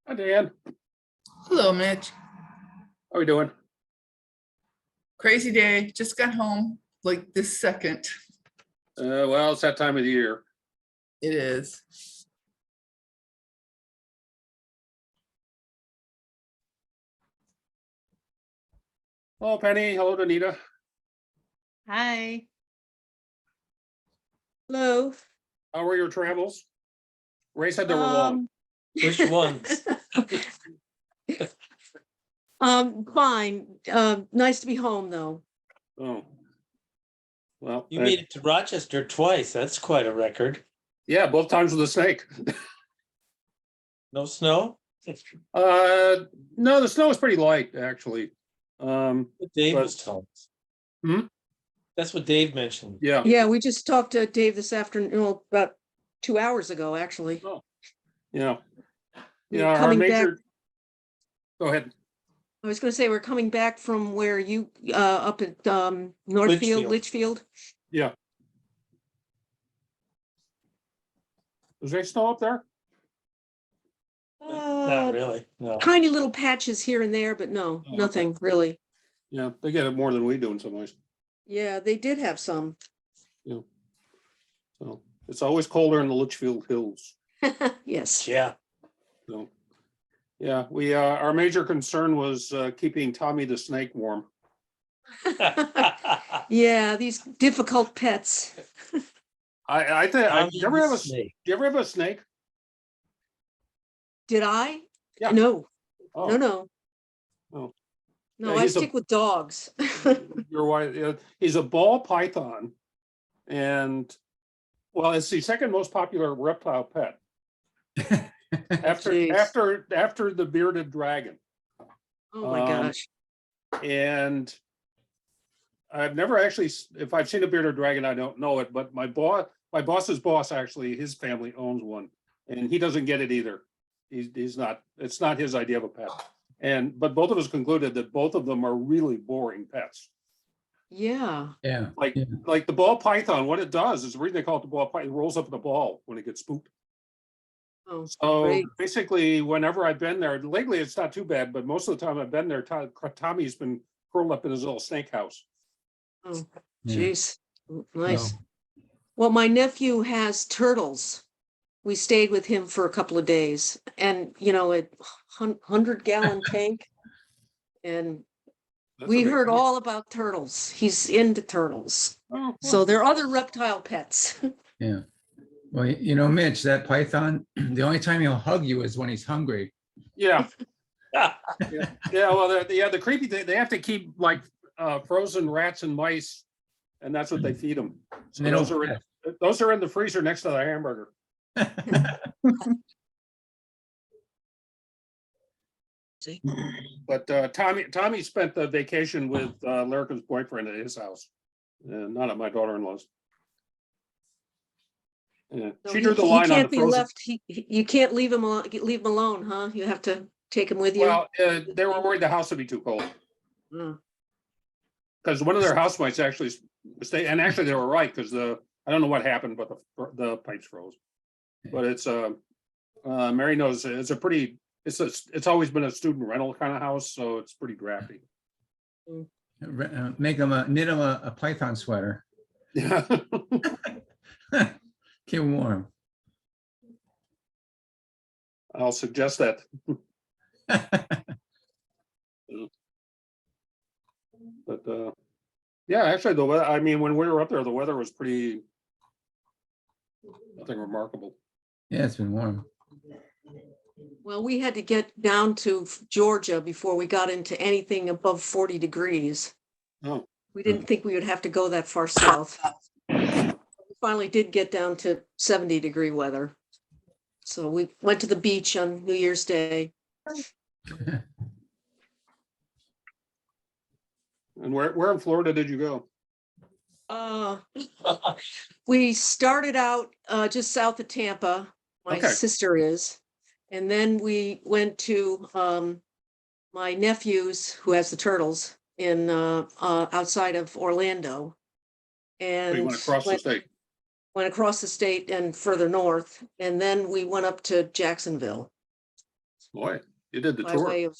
Hi, Dan. Hello, Mitch. How are we doing? Crazy day. Just got home like this second. Well, it's that time of the year. It is. Hello, Penny. Hello, Danita. Hi. Hello. How were your travels? Ray said they were long. Which ones? Fine. Nice to be home though. Oh, well, You made it to Rochester twice. That's quite a record. yeah, both times with a snake. No snow? No, the snow was pretty light, actually. What Dave But- was telling us. Hmm? That's what Dave mentioned. Yeah. Yeah, we just talked to Dave this afternoon, well, about 2 hours ago, actually. Yeah. We're Yeah, our coming back. major. Go ahead. I was gonna say, we're coming back from where you, up at, Northfield, Litchfield. Yeah. Was there snow up there? Not really, no. Tiny little patches here and there, but no, Oh, okay. nothing really. Yeah, they get it more than we do in some ways. Yeah, they did have some. So it's always colder in the Litchfield Hills. Yes. Yeah. So, yeah, we, our major concern was keeping Tommy the snake warm. Yeah, these difficult pets. I think, Tommy you ever the have a, snake. do you ever have a snake? Did I? Yeah. No, Oh, no. Oh. No, Yeah, I he's a- stick with dogs. Your wife, he's a ball python. And, well, it's the second most popular reptile pet. After, Jeez. after the bearded dragon. Oh my Um, gosh. And I've never actually, if I've seen a bearded dragon, I don't know it, but my boss's boss, actually, his family owns one. And he doesn't get it either. He's not, it's not his idea of a pet. But both of us concluded that both of them are really boring pets. Yeah. Yeah. Like, yeah. like the ball python, what it does is the reason they call it the ball python, it rolls up in a ball when it gets spooked. Oh, So great. basically, whenever I've been there, lately it's not too bad, but most of the time I've been there, Tommy's been curled up in his little snake house. Oh, Yeah. jeez. Nice. No. Well, my nephew has turtles. We stayed with him for a couple of days and, a 100-gallon tank. And That's we a big heard thing. all about turtles. He's into turtles. Oh, So there are other reptile pets. Yeah. Well, Mitch, that python, the only time he'll hug you is when he's hungry. yeah, yeah. Well, the creepy thing, they have to keep like frozen rats and mice, and that's what they feed them. So They those don't are those are in the freezer next to the hamburger. See? But Tommy spent the vacation with Lyrica's boyfriend at his house, not at my daughter-in-law's. Yeah, So she he- drew the he line on can't the be frozen. left. You can't leave him alone, huh? You have to take him with you. Well, they were worried the house would be too cold Mm. because one of their housemates actually stayed, and actually they were right because I don't know what happened, but the pipes froze. But it's Mary knows it's always been a student rental kind of house, so it's pretty drafty. Knit him a python sweater. Yeah. Keep him warm. I'll suggest that. But yeah, actually the weather, I mean, when we were up there, the weather was pretty, nothing remarkable. Yeah, it's been warm. Well, we had to get down to Georgia before we got into anything above 40 degrees. Oh, We didn't think we would have to go that far south. We finally did get down to 70-degree weather. So we went to the beach on New Year's Day. and where in Florida did you go? We started out just south of Tampa. My Okay. sister is. And then we went to my nephew's, who has the turtles, in outside of Orlando. You And went across the state. went across the state and further north. And then we went up to Jacksonville. Boy, you did the by tour. way of,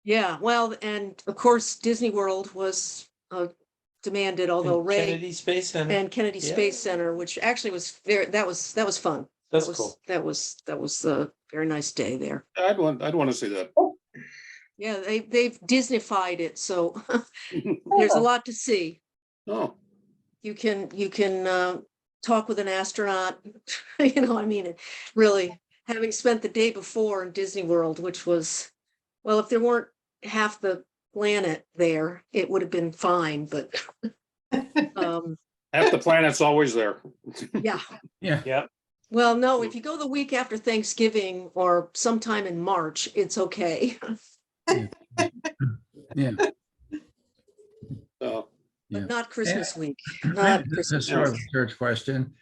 yeah, well, and of course, Disney World was demanded, although And Ray Kennedy Space Center. and Kennedy Yeah. Space Center, which actually was very, that was fun. That's That was- cool. That was a very nice day there. I'd want to see that. Yeah, they've Disneyfied it, so there's a lot to see. Oh, You can talk with an astronaut, you know, I mean, really, having spent the day before in Disney World, which was, well, if there weren't half the planet there, it would have been fine, but half the planet's always there. yeah. Yeah, Yeah. Well, no, if you go the week after Thanksgiving or sometime in March, it's okay. yeah. So, Yeah. But not Christmas week, Maybe not this is Christmas sort of week. a church question.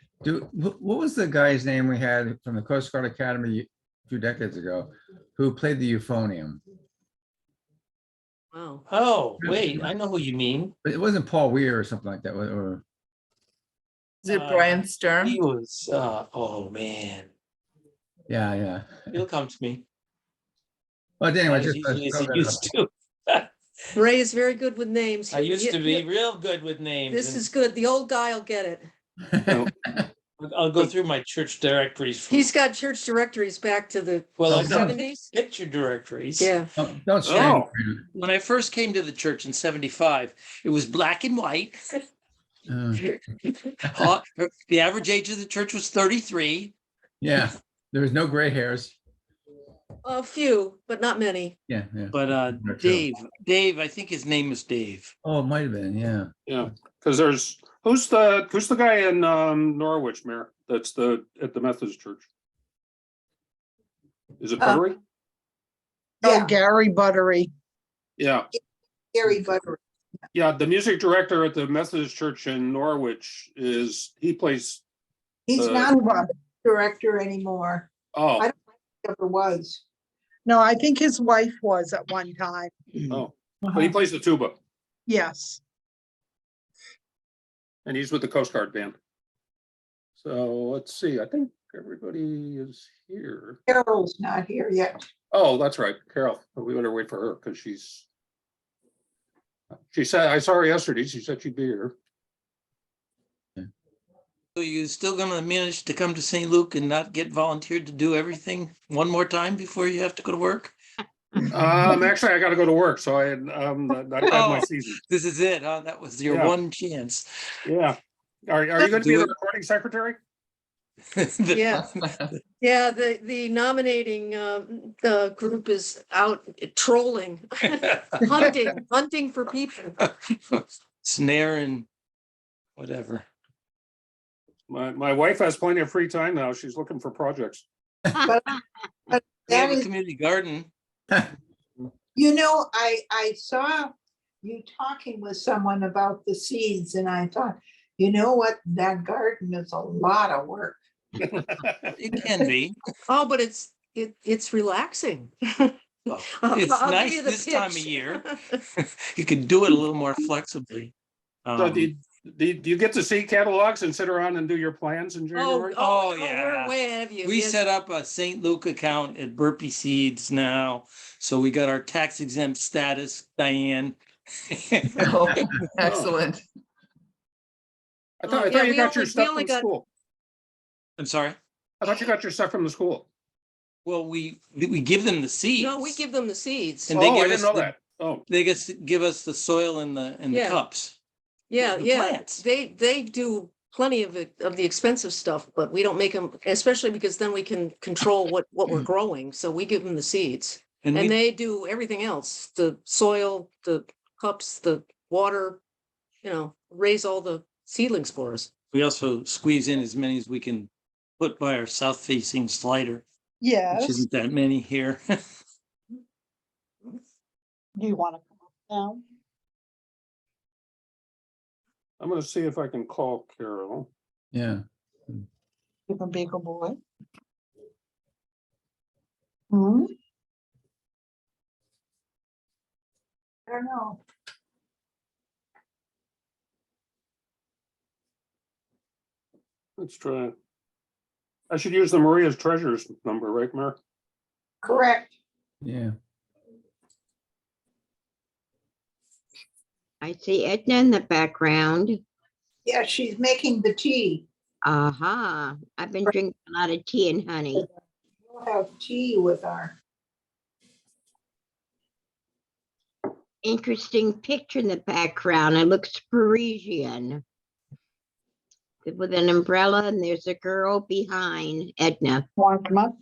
What was the guy's name we had from the Coast Guard Academy a few decades ago who played the euphonium? Wow. Oh, wait, I know who you mean. But it wasn't Paul Weir or something like that, or, Is it Uh, Brian Sturm? He was, oh, man. yeah, yeah. He'll come to me. But anyway, Not as just. easily as he used to. Ray is very good with names. I used to be Yeah, real good with names. this and is good. The old guy will get it. I'll go through my church directories. He's got church directories back to the Well, I've got seventies. picture directories. Yeah. Don't shame. Oh. When I first came to the church in 75, it was black and white. Uh, The average age of the church was 33. Yeah, there was no gray hairs. A few, but not many. Yeah, yeah. But That's true. Dave, I think his name is Dave. Oh, it might have been, yeah. yeah, because who's the guy in Norwich, Mayor? That's at the Methodist Church. Is it Buttery? Oh, Gary Buttery, Yeah, Gary Buttery. yeah. The music director at the Methodist Church in Norwich he plays. He's Uh, not a director anymore. Oh, I Ever was. No, I think his wife was at one time. oh, but he plays the tuba, Yes. and he's with the Coast Guard band. So let's see. I think everybody is here. Carol's not here yet. Oh, that's right, Carol. We better wait for her because she said, I saw her yesterday. She said she'd be here. So you still gonna manage to come to St. Luke and not get volunteered to do everything one more time before you have to go to work? Actually, I got to go to work, so I had my Oh. season. This is it, huh? That was your Yeah. one chance. Yeah. Are you going to be Do the it. recording secretary? Yeah. Yeah, the nominating the group is out trolling, hunting for people. Snare and whatever. My wife has plenty of free time now. She's looking for projects. We That have a is, community garden. you know, I saw you talking with someone about the seeds and I thought, you know what, that garden is a lot of work. It can be. Oh, but it's relaxing. Well, I'll It's give nice you the this time of pitch. year. You can do it a little more flexibly. So do you get to see catalogs and sit around and do your plans in Oh, January? Oh, we're yeah. way ahead of you. We Yes. set up a St. Luke account at Burpee Seeds now, so we got our tax exempt status, Diane. Oh, excellent. I thought yeah, you we got your only- we stuff only from got- school. I'm sorry. I thought you got your stuff from the school. Well, we give them the seeds. No, we give them the seeds. And they Oh, I give didn't us know the- that. Oh, They give us the soil and the Yeah. cups. Yeah, the yeah, plants. they do plenty of it, of the expensive stuff, but we don't make them, especially because then we can control what we're growing, so we give them the seeds. And And we, they do everything else, the soil, the cups, the water, raise all the seedlings for us. we also squeeze in as many as we can put by our south facing slider, which Yes. isn't that many here. Do you want to come up now? I'm gonna see if I can call Carol. Yeah. You can be a good boy. Hmm? I don't know. Let's try. I should use the Maria's Treasures number, right, Mayor? Correct. Yeah. I see Edna in the background. Yeah, she's making the tea. Aha, I've been drinking a lot of tea and honey. We'll have tea with our, Interesting picture in the background. It looks Parisian. With an umbrella, and there's a girl behind Edna, want to come up?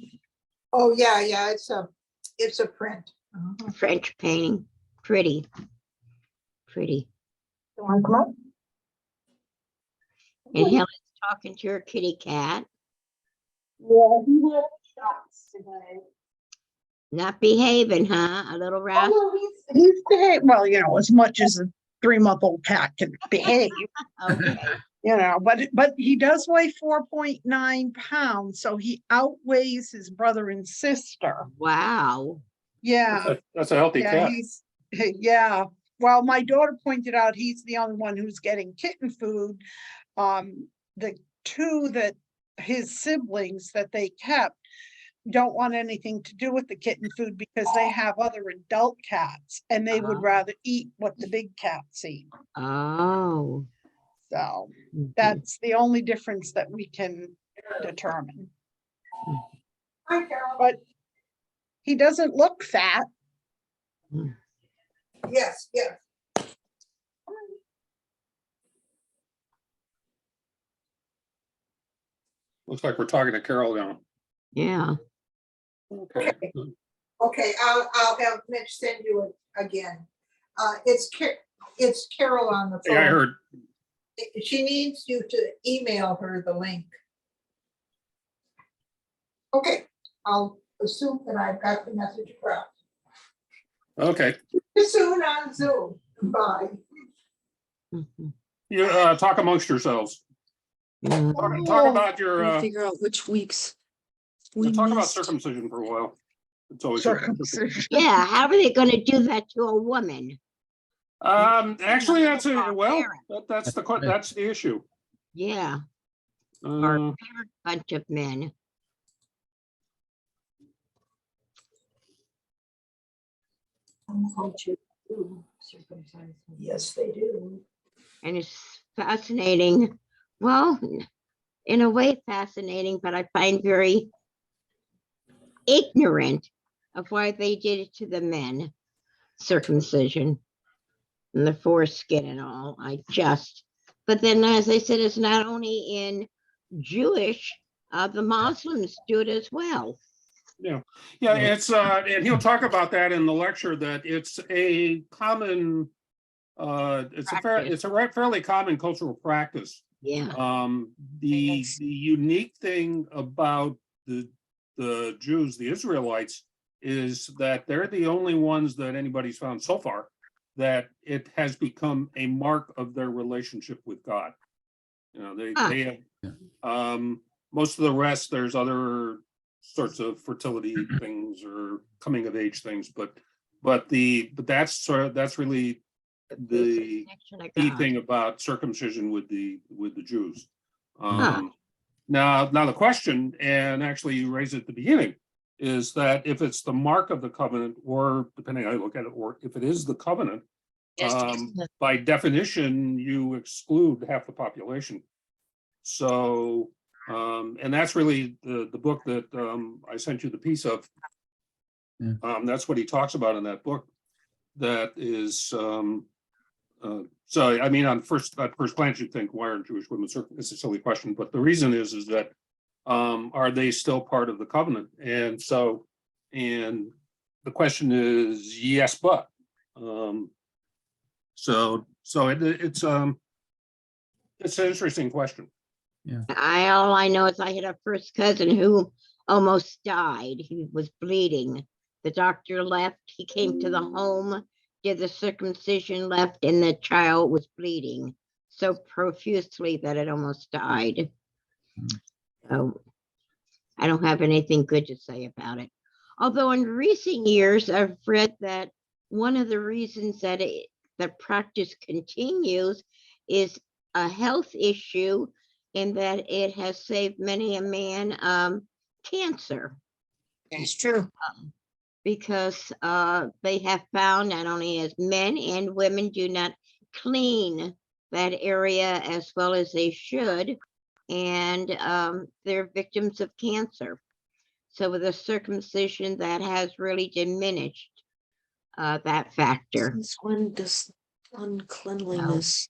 Oh, yeah, yeah, it's a print. Uh-huh. French painting. Pretty. Pretty. You want to come up? And Helen's talking to her kitty cat. Yeah, he had shots today. Not behaving, huh? A little rough. He's behaved, well, you know, as much as a 3-month-old cat can behave, Okay. you know, but he does weigh 4.9 pounds, so he outweighs his brother and sister. Wow. Yeah, That's a healthy yeah, cat. yeah. Well, my daughter pointed out he's the only one who's getting kitten food. The two that his siblings that they kept don't want anything to do with the kitten food because they have other adult cats and they would Ah. rather eat what the big cats eat. Oh. So Mhm. that's the only difference that we can determine. Hi, Carol. But he doesn't look fat. Yes, yes. Looks like we're talking to Carol now. Yeah. Okay. Okay, I'll have Mitch send you it again. It's Carol on the Yeah, I phone. heard. She needs you to email her the link. Okay, I'll assume that I've got the message across. Okay. See you soon on Zoom. Bye. Mhm. You talk amongst yourselves. Yeah. Talk about your Trying to figure out which weeks. we talk about missed. circumcision for a while. It's always Circumcision. Yeah, how are they gonna do that to a woman? actually that's a well Parent. that's the issue. Yeah, or Uh, a bunch of men. Yes, they do. And it's fascinating. Well, in a way fascinating, but I find very ignorant of why they did it to the men. Circumcision and the foreskin and all. But then as I said, it's not only in Jewish, the Muslims do it as well. yeah, it's and he'll talk about that in the lecture, that it's a common it's a fairly common cultural practice. Yeah. The Yes. unique thing about the Jews, the Israelites, is that they're the only ones that anybody's found so far that it has become a mark of their relationship with God. You know, they have most of the rest, there's other sorts of fertility things or coming of age things, but that's really the Connection to key God. thing about circumcision with the Jews. Huh. Now the question, and actually you raised it at the beginning, is that if it's the mark of the covenant, or depending on how you look at it, or if it is the covenant, by definition, you exclude half the population. So, and that's really the book that I sent you the piece of. Yeah. That's what he talks about in that book. That is, so I mean, at first glance, you'd think, why aren't Jewish women circumcised? It's a silly question, but the reason is that are they still part of the covenant? And so, and the question is yes, but. So it's an interesting question. All I know is I had a first cousin who almost died. He was bleeding. The doctor left. He came to the home, did the circumcision, left, and the child was bleeding so profusely that it almost died. So I don't have anything good to say about it. Although in recent years, I've read that one of the reasons that the practice continues is a health issue, in that it has saved many a man cancer. It's true. because they have found not only as men and women do not clean that area as well as they should, and they're victims of cancer. So with a circumcision, that has really diminished that factor. Since when does uncleanliness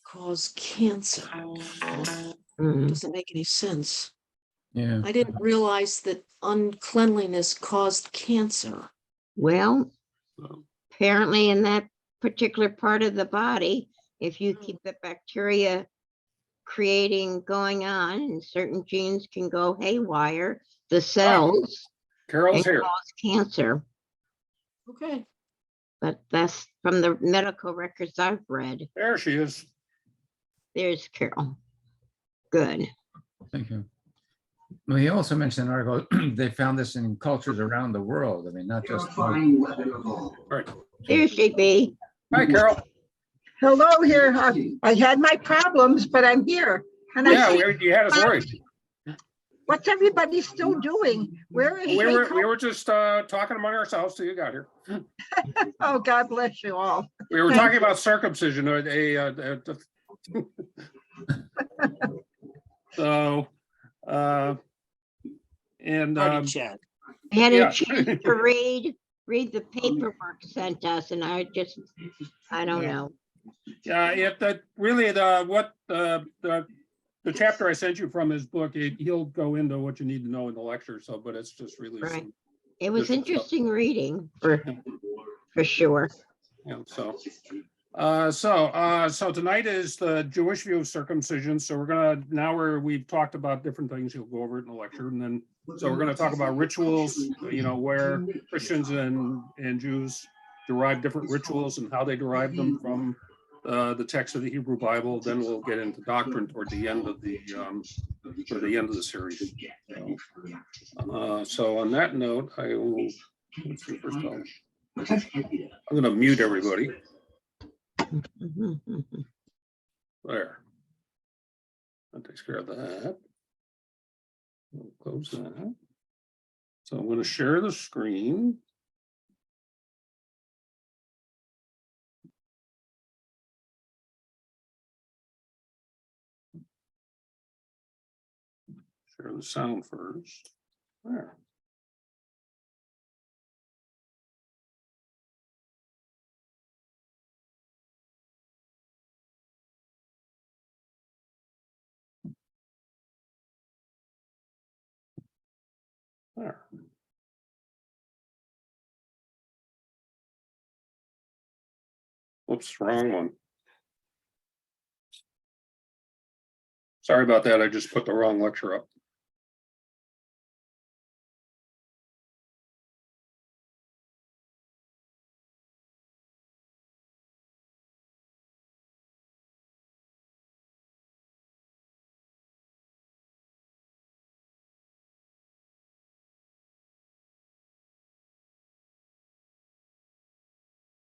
cause cancer? Mm. Doesn't make any sense. Yeah. I didn't realize that uncleanliness caused cancer. Well, apparently in that particular part of the body, if you keep the bacteria going on, and certain genes can go haywire, the cells Carol's can here. cause cancer. Okay. But that's from the medical records I've read. There she is. There's Carol. Good. Thank you. Well, he also mentioned an article, they found this in cultures around the world. I mean, not just. All right. There she be. Hi, Carol. Hello here. I had my problems, but I'm here. And I Yeah, see, you had us worried. what's everybody still doing? Where is We Rico? were just talking among ourselves till you got here. Oh, God bless you all. We were Thank talking about circumcision. So, and Party chat. I had Yeah. a chance to read the paperwork sent us, and I don't Yeah. know. The chapter I sent you from his book, he'll go into what you need to know in the lecture. So, but it's just really Right. some, It was Different stuff. interesting reading for sure. you know, so tonight is the Jewish view of circumcision. So we've talked about different things. You'll go over it in the lecture, and then so we're going to talk about rituals. You know, where Christians and Jews derive different rituals and how they derive them from the text of the Hebrew Bible. Then we'll get into doctrine toward the end of the series. So on that note, I will. Let's see, first of all, I'm going to mute everybody. There. That takes care of that. We'll close that. So I'm going to share the screen. Share the sound first. There. There. Whoops, wrong one. Sorry about that. I just put the wrong lecture up.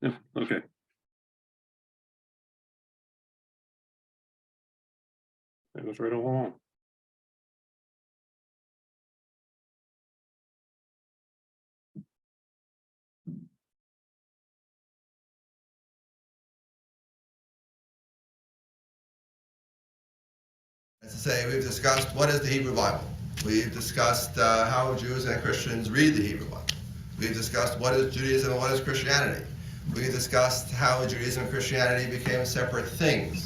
Yeah, okay. That was right along. As to say, we've discussed what is the Hebrew Bible. We've discussed how Jews and Christians read the Hebrew Bible. We've discussed what is Judaism and what is Christianity. We've discussed how Judaism and Christianity became separate things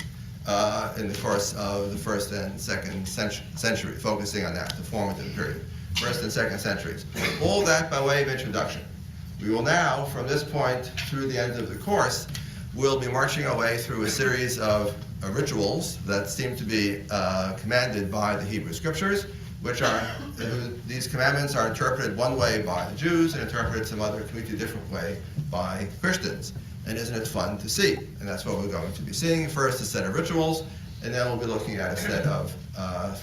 in the course of the first and second century, focusing on that, the formative period, first and second centuries. All that by way of introduction. We will now, from this point through the end of the course, we'll be marching our way through a series of rituals that seem to be commanded by the Hebrew Scriptures, which are, these commandments are interpreted one way by the Jews and interpreted some other completely different way by Christians. And isn't it fun to see? And that's what we're going to be seeing. First, a set of rituals, and then we'll be looking at a set of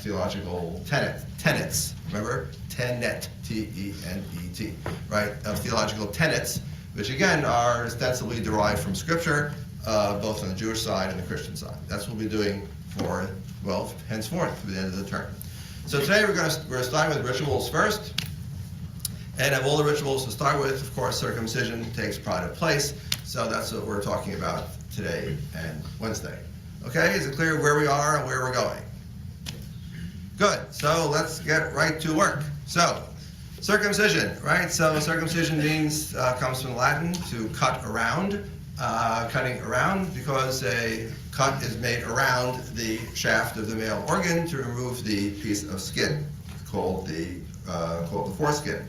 theological tenets. Remember? Tenet, T-E-N-E-T, right? Of theological tenets, which again are ostensibly derived from Scripture, both on the Jewish side and the Christian side. That's what we'll be doing for, well, henceforth, through the end of the term. So today we're starting with rituals first. And of all the rituals to start with, of course, circumcision takes pride of place. So that's what we're talking about today and Wednesday. Okay, is it clear where we are and where we're going? Good, so let's get right to work. So, circumcision, right? So circumcision means, comes from Latin, to cut around, cutting around, because a cut is made around the shaft of the male organ to remove the piece of skin called the foreskin.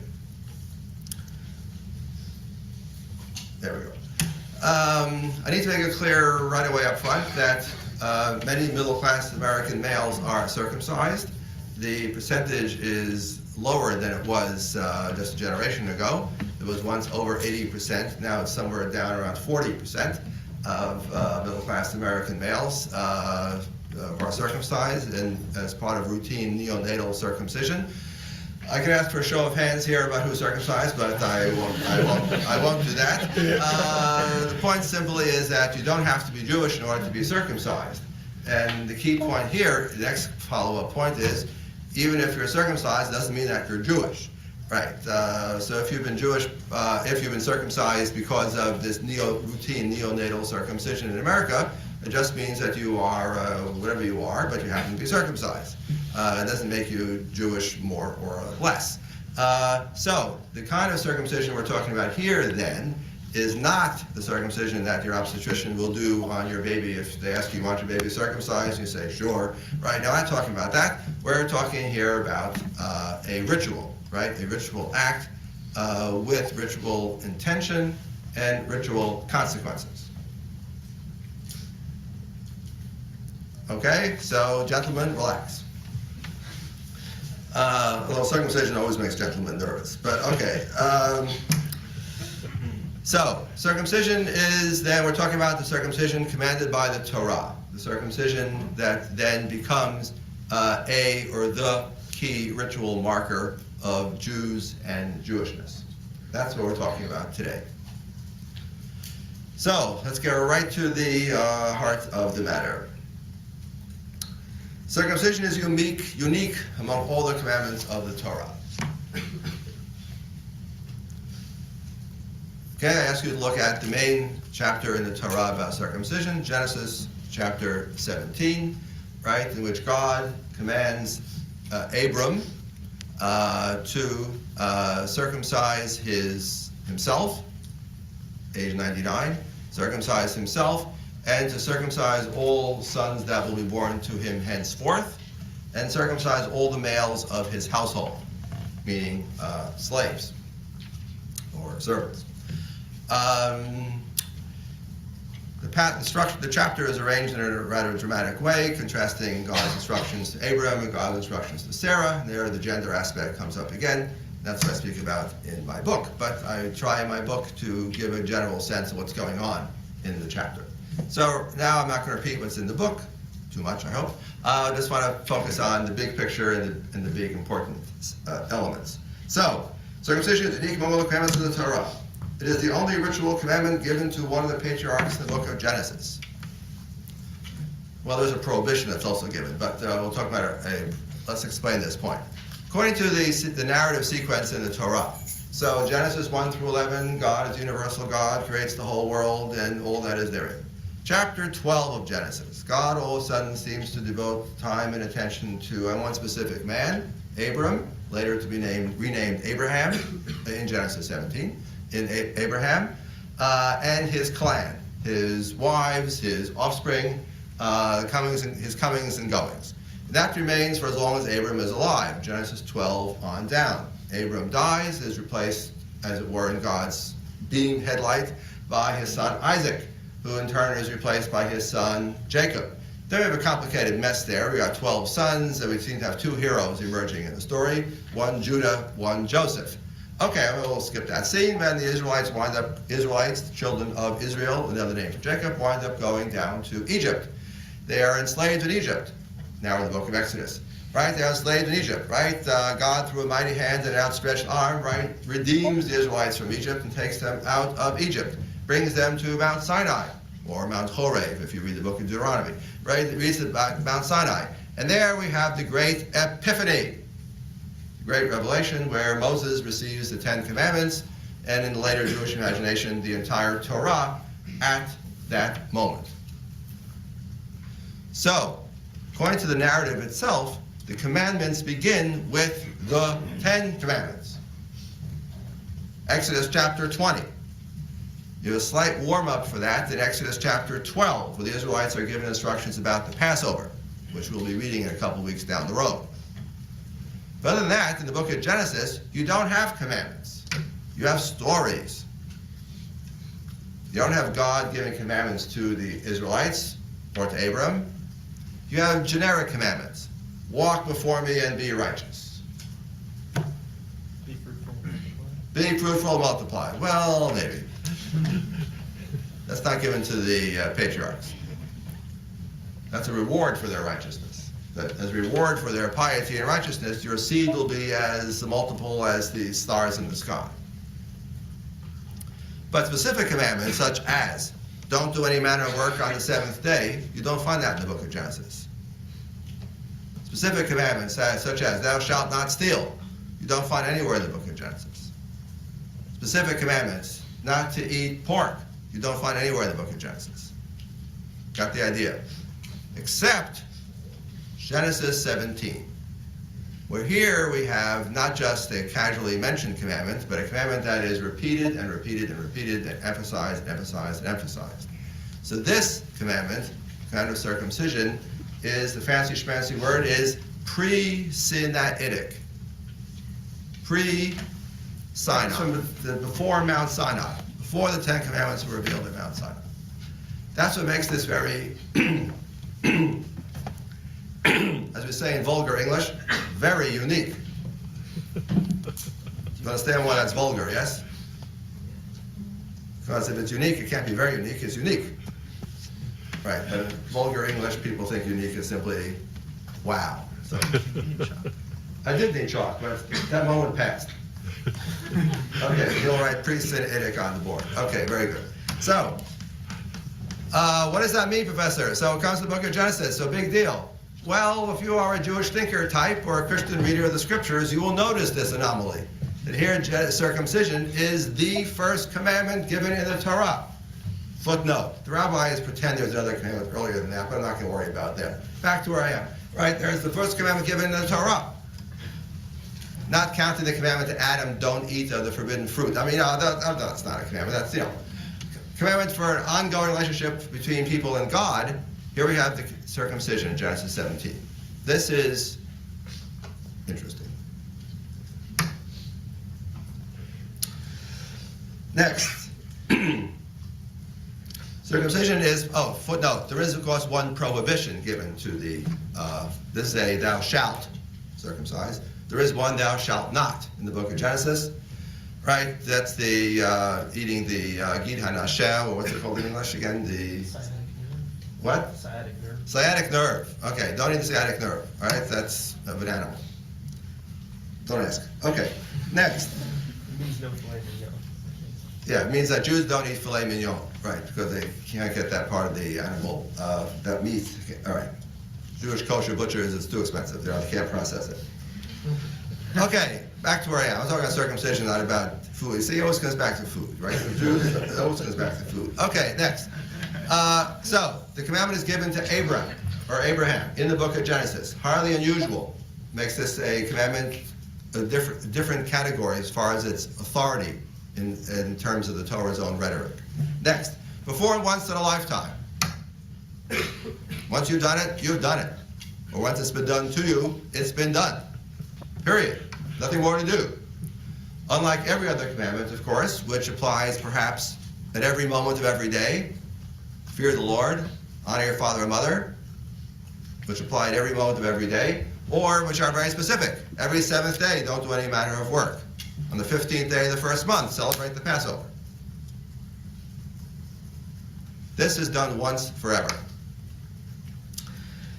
There we go. I need to make it clear right away up front that many middle-class American males are circumcised. The percentage is lower than it was just a generation ago. It was once over 80%. Now it's somewhere down around 40% of middle-class American males are circumcised and as part of routine neonatal circumcision. I can ask for a show of hands here about who's circumcised, but I won't do that. The point simply is that you don't have to be Jewish in order to be circumcised. And the key point here, the next follow-up point is, even if you're circumcised, doesn't mean that you're Jewish, right? So if you've been Jewish, if you've been circumcised because of this routine neonatal circumcision in America, it just means that you are whatever you are, but you happen to be circumcised. It doesn't make you Jewish more or less. So the kind of circumcision we're talking about here then is not the circumcision that your obstetrician will do on your baby. If they ask you, want your baby circumcised, you say, sure. Right, now I'm not talking about that. We're talking here about a ritual, right? A ritual act with ritual intention and ritual consequences. Okay, so gentlemen, relax. Well, circumcision always makes gentlemen nervous, but okay. So, circumcision is then, we're talking about the circumcision commanded by the Torah. The circumcision that then becomes a or the key ritual marker of Jews and Jewishness. That's what we're talking about today. So, let's get right to the heart of the matter. Circumcision is unique among all the commandments of the Torah. Okay, I ask you to look at the main chapter in the Torah about circumcision, Genesis chapter 17, right, in which God commands Abram to circumcise himself, age 99, circumcise himself, and to circumcise all sons that will be born to him henceforth, and circumcise all the males of his household, meaning slaves or servants. The chapter is arranged in a rather dramatic way, contrasting God's instructions to Abram and God's instructions to Sarah. And there the gender aspect comes up again. That's what I speak about in my book. But I try in my book to give a general sense of what's going on in the chapter. So now I'm not going to repeat what's in the book, too much I hope. I just want to focus on the big picture and the big important elements. So, circumcision is unique among all the commandments of the Torah. It is the only ritual commandment given to one of the patriarchs in the book of Genesis. Well, there's a prohibition that's also given, but we'll talk about it. Let's explain this point. According to the narrative sequence in the Torah, so Genesis 1 through 11, God is universal God, creates the whole world and all that is therein. Chapter 12 of Genesis, God all of a sudden seems to devote time and attention to one specific man, Abram, later to be renamed Abraham in Genesis 17. In Abraham, and his clan, his wives, his offspring, his comings and goings. That remains for as long as Abram is alive, Genesis 12 on down. Abram dies, is replaced, as it were, in God's beam headlight by his son Isaac, who in turn is replaced by his son Jacob. Then we have a complicated mess there. We got 12 sons, and we seem to have two heroes emerging in the story, one Judah, one Joseph. Okay, we'll skip that scene. Then the Israelites, the children of Israel, another name for Jacob, wind up going down to Egypt. They are enslaved in Egypt. Now in the book of Exodus, right? They are enslaved in Egypt, right? God, through a mighty hand and an outstretched arm, right, redeems the Israelites from Egypt and takes them out of Egypt, brings them to Mount Sinai, or Mount Horeb, if you read the book of Deuteronomy, right? It reads about Mount Sinai. And there we have the great Epiphany. great revelation where Moses receives the 10 Commandments, and in the later Jewish imagination, the entire Torah at that moment. So, according to the narrative itself, the commandments begin with the 10 Commandments. Exodus chapter 20. You have a slight warm-up for that in Exodus chapter 12, where the Israelites are given instructions about the Passover, which we'll be reading in a couple weeks down the road. But other than that, in the book of Genesis, you don't have commandments. You have stories. You don't have God giving commandments to the Israelites or to Abram. You have generic commandments. Walk before me and be righteous. Be fruitful, multiply. Well, maybe. That's not given to the patriarchs. That's a reward for their righteousness. That as a reward for their piety and righteousness, your seed will be as multiple as the stars in the sky. But specific commandments, such as don't do any manner of work on the seventh day, you don't find that in the book of Genesis. Specific commandments, such as thou shalt not steal, you don't find anywhere in the book of Genesis. Specific commandments, not to eat pork, you don't find anywhere in the book of Genesis. Got the idea? Except Genesis 17, where here we have not just a casually mentioned commandment, but a commandment that is repeated and repeated and repeated and emphasized and emphasized and emphasized. So this commandment, commandment of circumcision, is, the fancy schmancy word is pre-Sinaitic. Pre-Sinai. From before Mount Sinai, before the 10 Commandments were revealed at Mount Sinai. That's what makes this very, as we say in vulgar English, very unique. You understand why that's vulgar, yes? Because if it's unique, it can't be very unique, it's unique. Right, but in vulgar English, people think unique is simply, wow. So, I did need chalk, but that moment passed. Okay, you'll write pre-Sinaitic on the board. Okay, very good. So, what does that mean, Professor? So it comes to the book of Genesis, so big deal. Well, if you are a Jewish thinker type or a Christian reader of the scriptures, you will notice this anomaly. That here circumcision is the first commandment given in the Torah. Footnote. The rabbis pretend there's another commandment earlier than that, but I'm not going to worry about that. Back to where I am. Right, there's the first commandment given in the Torah. Not counting the commandment to Adam, don't eat of the forbidden fruit. I mean, no, that's not a commandment. That's, commandment for an ongoing relationship between people and God. Here we have the circumcision in Genesis 17. This is interesting. Next. Circumcision is, footnote, there is of course one prohibition given to the, this is a thou shalt circumcise. There is one thou shalt not in the book of Genesis, right? That's the eating the gid hanashel, or what's it called in English again? The what? Sciatic nerve. Sciatic nerve. Okay, don't eat the sciatic nerve. All right, that's of an animal. Don't ask. Okay, next. It means no filet mignon. Yeah, it means that Jews don't eat filet mignon, right? Because they can't get that part of the animal, that meat. All right. Jewish kosher butchers, it's too expensive. They can't process it. Okay, back to where I am. I'm talking about circumcision, not about food. See, it always comes back to food, right? Jews, it always comes back to food. Okay, next. So, the commandment is given to Abraham, in the book of Genesis. Highly unusual. Makes this a commandment, a different category as far as its authority in terms of the Torah's own rhetoric. Next, performed once in a lifetime. Once you've done it, you've done it. Or once it's been done to you, it's been done. Period. Nothing more to do. Unlike every other commandment, of course, which applies perhaps at every moment of every day. Fear the Lord, honor your father and mother, which apply at every moment of every day, or which are very specific. Every seventh day, don't do any manner of work. On the 15th day of the first month, celebrate the Passover. This is done once forever.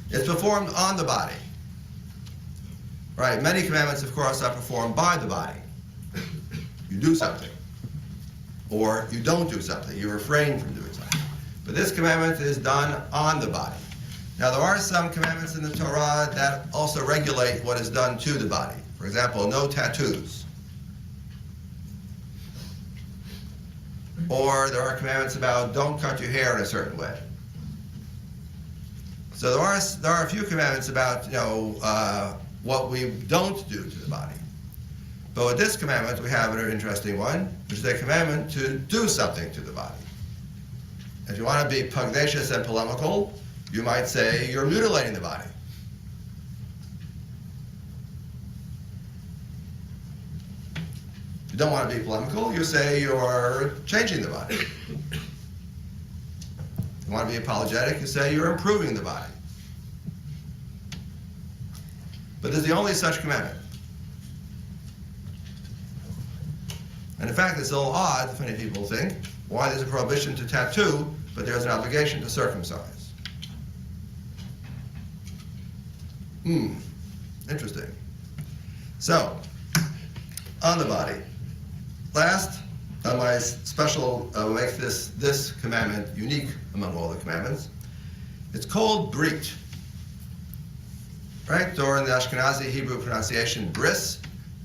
It's performed on the body. Right, many commandments, of course, are performed by the body. You do something, or you don't do something. You refrain from doing something. But this commandment is done on the body. Now, there are some commandments in the Torah that also regulate what is done to the body. For example, no tattoos. Or there are commandments about don't cut your hair in a certain way. So there are a few commandments about what we don't do to the body. But with this commandment, we have an interesting one, which is a commandment to do something to the body. If you want to be pugnacious and polemical, you might say you're mutilating the body. If you don't want to be polemical, you say you're changing the body. If you want to be apologetic, you say you're improving the body. But this is the only such commandment. And in fact, it's a little odd, many people think, why there's a prohibition to tattoo, but there's an obligation to circumcise. Interesting. So, on the body. Last, on my special, make this commandment unique among all the commandments. It's called brit. Right? Or in the Ashkenazi Hebrew pronunciation, bris,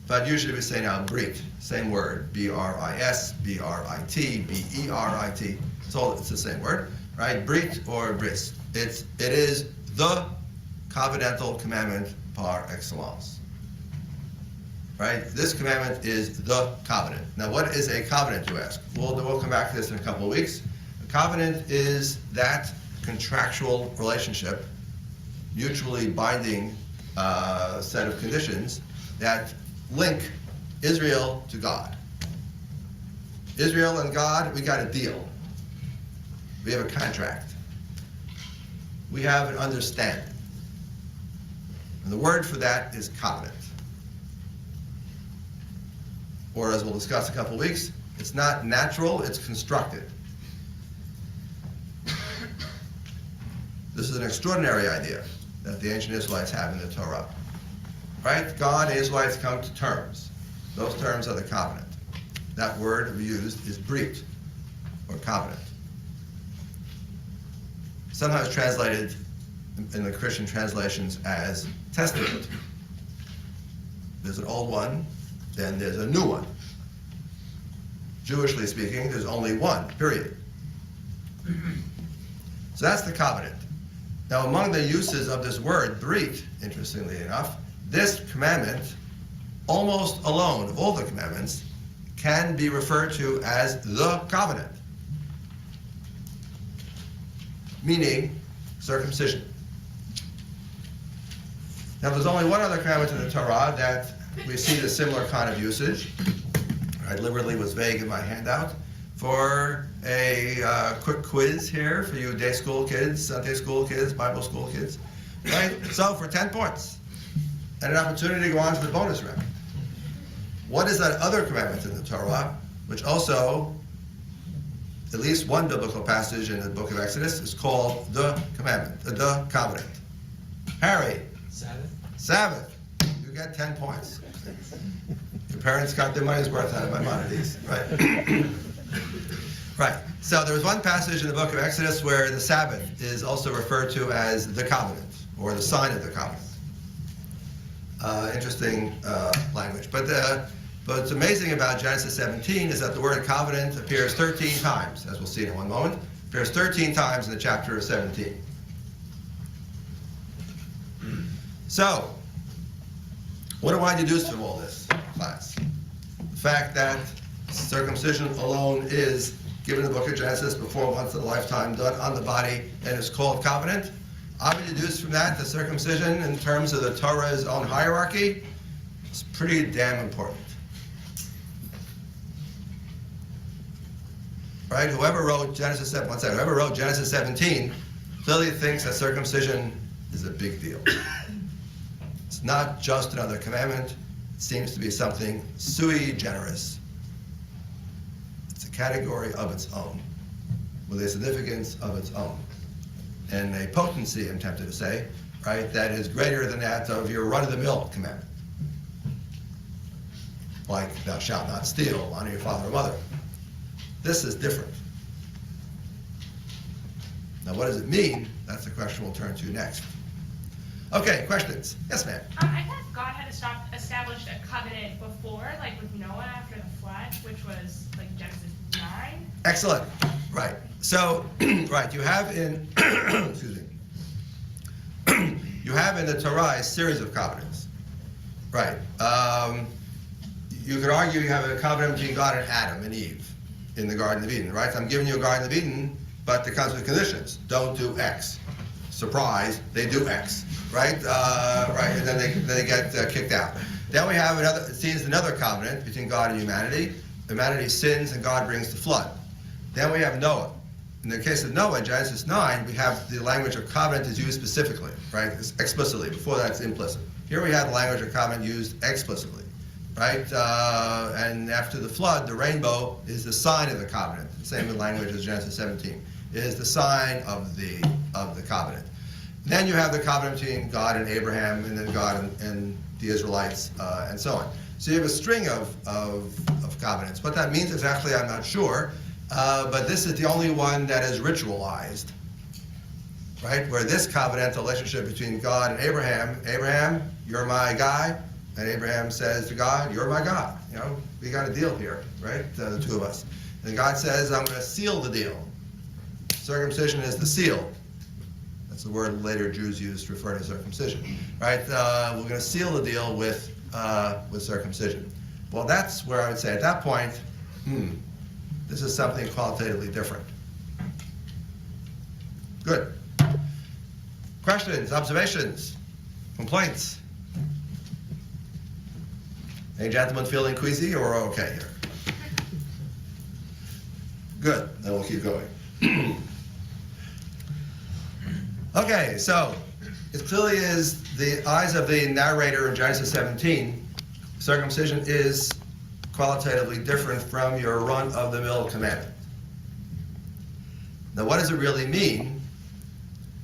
but usually we say now brit. Same word, B-R-I-S, B-R-I-T, B-E-R-I-T. It's the same word, right? Brit or bris. It is the covenantal commandment par excellence. Right? This commandment is the covenant. Now, what is a covenant, you ask? We'll come back to this in a couple of weeks. A covenant is that contractual relationship, mutually binding set of conditions that link Israel to God. Israel and God, we got a deal. We have a contract. We have an understanding. And the word for that is covenant. Or as we'll discuss in a couple of weeks, it's not natural, it's constructed. This is an extraordinary idea that the ancient Israelites have in the Torah. Right? God and Israelites come to terms. Those terms are the covenant. That word we used is brit, or covenant. Sometimes translated in the Christian translations as testament. There's an old one, then there's a new one. Jewishly speaking, there's only one, period. So that's the covenant. Now, among the uses of this word, brit, interestingly enough, this commandment, almost alone of all the commandments, can be referred to as the covenant, meaning circumcision. Now, there's only one other commandment in the Torah that we see the similar kind of usage. I deliberately was vague in my handout. For a quick quiz here for you day school kids, Sunday school kids, Bible school kids, right? So for 10 points and an opportunity to go on to the bonus round. What is that other commandment in the Torah, which also, at least one biblical passage in the book of Exodus is called the commandment, the covenant? Harry. Sabbath. You get 10 points. Your parents got their money's worth out of Maimonides, right? Right. So there was one passage in the book of Exodus where the Sabbath is also referred to as the covenant, or the sign of the covenant. Interesting language. But what's amazing about Genesis 17 is that the word covenant appears 13 times, as we'll see in one moment. Appears 13 times in the chapter of 17. So, what do I deduce from all this, class? The fact that circumcision alone is given in the book of Genesis before once in a lifetime, done on the body, and is called covenant. I would deduce from that the circumcision, in terms of the Torah's own hierarchy, is pretty damn important. Right? Whoever wrote Genesis 17 clearly thinks that circumcision is a big deal. It's not just another commandment. It seems to be something sui generis. It's a category of its own, with a significance of its own, and a potency, I'm tempted to say, right, that is greater than that of your run-of-the-mill commandment. Like, thou shalt not steal, honor your father or mother. This is different. Now, what does it mean? That's the question we'll turn to next. Okay, questions? Yes, ma'am. I thought God had established a covenant before, like with Noah after the flood, which was like Genesis 9. Excellent. Right. So, right, you have in, excuse me, you have in the Torah a series of covenants. Right. You could argue you have a covenant between God and Adam and Eve in the Garden of Eden, right? So I'm giving you a Garden of Eden, but it comes with conditions. Don't do X. Surprise, they do X, right? Right, and then they get kicked out. Then we have another covenant between God and humanity. Humanity sins and God brings the flood. Then we have Noah. In the case of Noah, Genesis 9, we have the language of covenant is used specifically, right? It's explicitly. Before that, it's implicit. Here we have the language of covenant used explicitly, right? And after the flood, the rainbow is the sign of the covenant. The same language as Genesis 17. It is the sign of the covenant. Then you have the covenant between God and Abraham, and then God and the Israelites, and so on. So you have a string of covenants. What that means exactly, I'm not sure. But this is the only one that is ritualized, right? Where this covenant relationship between God and Abraham, you're my guy, and Abraham says to God, you're my God. You know, we got a deal here, right? The two of us. And God says, I'm going to seal the deal. Circumcision is the seal. That's the word later Jews used to refer to circumcision, right? We're going to seal the deal with circumcision. Well, that's where I would say at that point, this is something qualitatively different. Good. Questions, observations, complaints? Any gentlemen feeling queasy or okay here? Good, then we'll keep going. Okay, so it clearly is the eyes of the narrator in Genesis 17. Circumcision is qualitatively different from your run-of-the-mill commandment. Now, what does it really mean?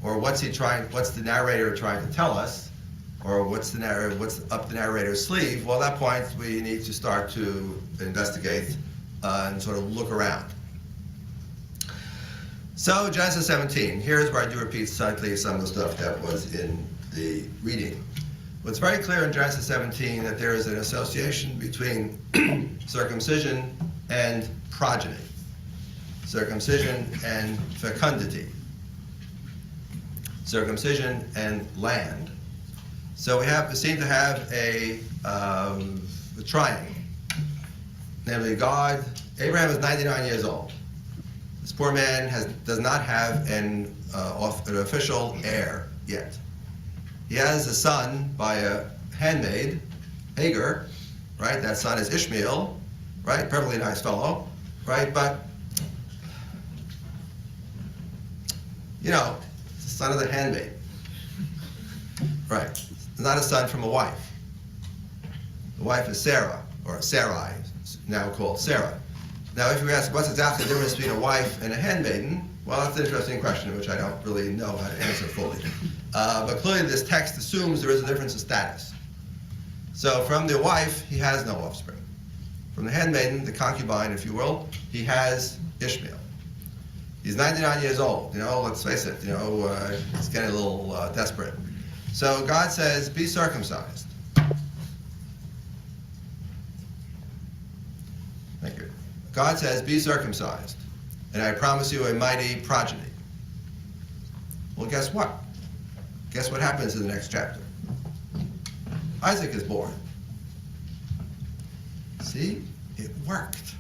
Or what's the narrator trying to tell us? Or what's up the narrator's sleeve? Well, at that point, we need to start to investigate and sort of look around. So, Genesis 17, here's where I do repeat slightly some of the stuff that was in the reading. It's very clear in Genesis 17 that there is an association between circumcision and progeny, circumcision and fecundity, circumcision and land. So we seem to have a triangle. Namely, Abraham is 99 years old. This poor man does not have an official heir yet. He has a son by a handmaid, Hagar, right? That son is Ishmael, right? Perfectly nice fellow, right? But, you know, it's the son of the handmaid, right? It's not a son from a wife. The wife is Sarah, or Sarai, now called Sarah. Now, if you ask what's exactly the difference between a wife and a handmaiden, well, that's an interesting question, which I don't really know how to answer fully. But clearly this text assumes there is a difference of status. So from the wife, he has no offspring. From the handmaiden, the concubine, if you will, he has Ishmael. He's 99 years old, you know, let's face it, you know, he's getting a little desperate. So God says, be circumcised. Thank you. God says, be circumcised, and I promise you a mighty progeny. Well, guess what? Guess what happens in the next chapter? Isaac is born. See? It worked.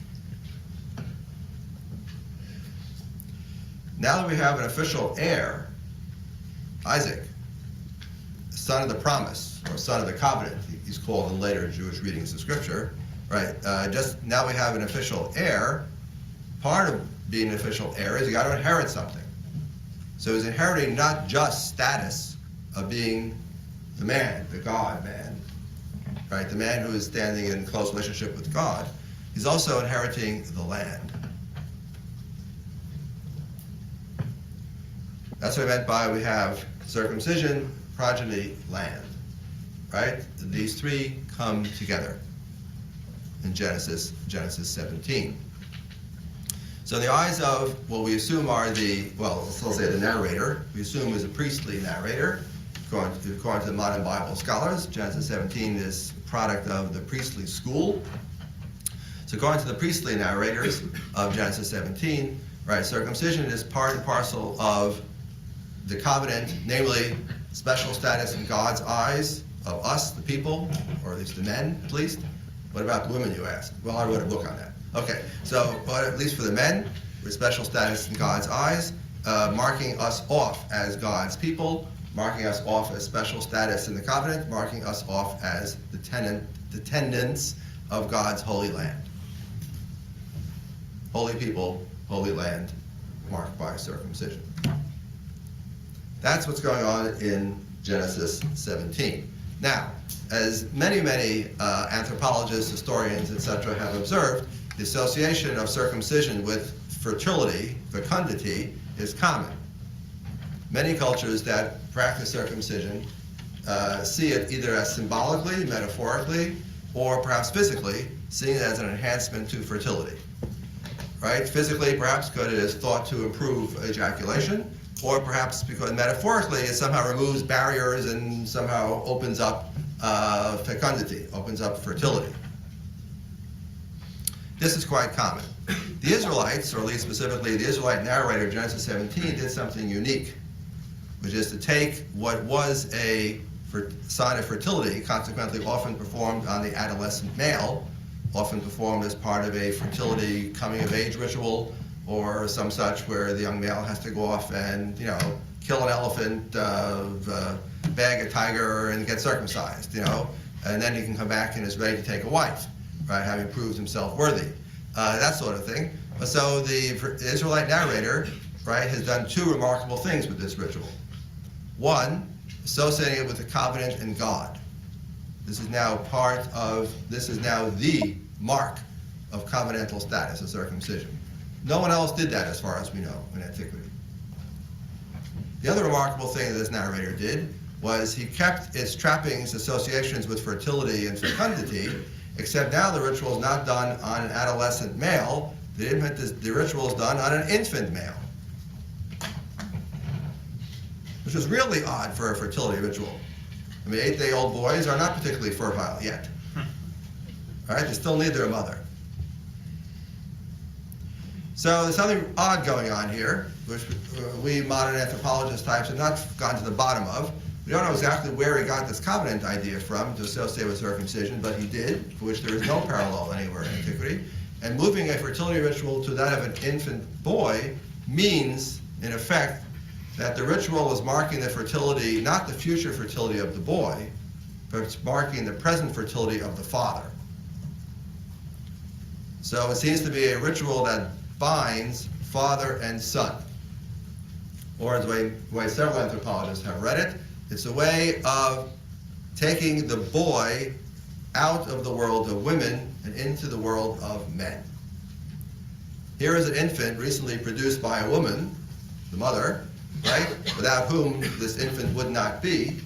Now that we have an official heir, Isaac, son of the promise, or son of the covenant, he's called in later Jewish readings of Scripture, right? Just now we have an official heir. Part of being an official heir is you got to inherit something. So he's inheriting not just status of being the man, the God man, right? The man who is standing in close relationship with God. He's also inheriting the land. That's what I meant by we have circumcision, progeny, land, right? These three come together in Genesis 17. So in the eyes of what we assume are let's say the narrator, we assume is a priestly narrator, according to the modern Bible scholars. Genesis 17 is a product of the priestly school. So according to the priestly narrators of Genesis 17, right, circumcision is part and parcel of the covenant, namely special status in God's eyes of us, the people, or at least the men, at least. What about the women, you ask? Well, I wrote a book on that. Okay, so, but at least for the men, with special status in God's eyes, marking us off as God's people, marking us off as special status in the covenant, marking us off as the tenants of God's holy land. Holy people, holy land, marked by circumcision. That's what's going on in Genesis 17. Now, as many anthropologists, historians, etc. have observed, the association of circumcision with fertility, fecundity, is common. Many cultures that practice circumcision see it either as symbolically, metaphorically, or perhaps physically, seeing it as an enhancement to fertility. Right? Physically, perhaps because it is thought to improve ejaculation, or perhaps because metaphorically it somehow removes barriers and somehow opens up fecundity, opens up fertility. This is quite common. The Israelites, or at least specifically the Israelite narrator of Genesis 17, did something unique, which is to take what was a sign of fertility, consequently often performed on the adolescent male, often performed as part of a fertility coming-of-age ritual, or some such where the young male has to go off and, kill an elephant, bag a tiger, and get circumcised, and then he can come back and is ready to take a wife, right, having proved himself worthy, that sort of thing. So the Israelite narrator, right, has done two remarkable things with this ritual. One, associating it with the covenant and God. This is now the mark of covenantal status of circumcision. No one else did that as far as we know in antiquity. The other remarkable thing that this narrator did was he kept its trappings, associations with fertility and fecundity, except now the ritual is not done on an adolescent male, the ritual is done on an infant male. Which is really odd for a fertility ritual. I mean, 8-day-old boys are not particularly fertile yet. All right, they still need their mother. So there's something odd going on here, which we modern anthropologist types have not gone to the bottom of. We don't know exactly where he got this covenant idea from to associate with circumcision, but he did, for which there is no parallel anywhere in antiquity. And moving a fertility ritual to that of an infant boy means, in effect, that the ritual is marking the fertility, not the future fertility of the boy, but it's marking the present fertility of the father. So it seems to be a ritual that binds father and son. Or as the way several anthropologists have read it, it's a way of taking the boy out of the world of women and into the world of men. Here is an infant recently produced by a woman, the mother, right, without whom this infant would not be,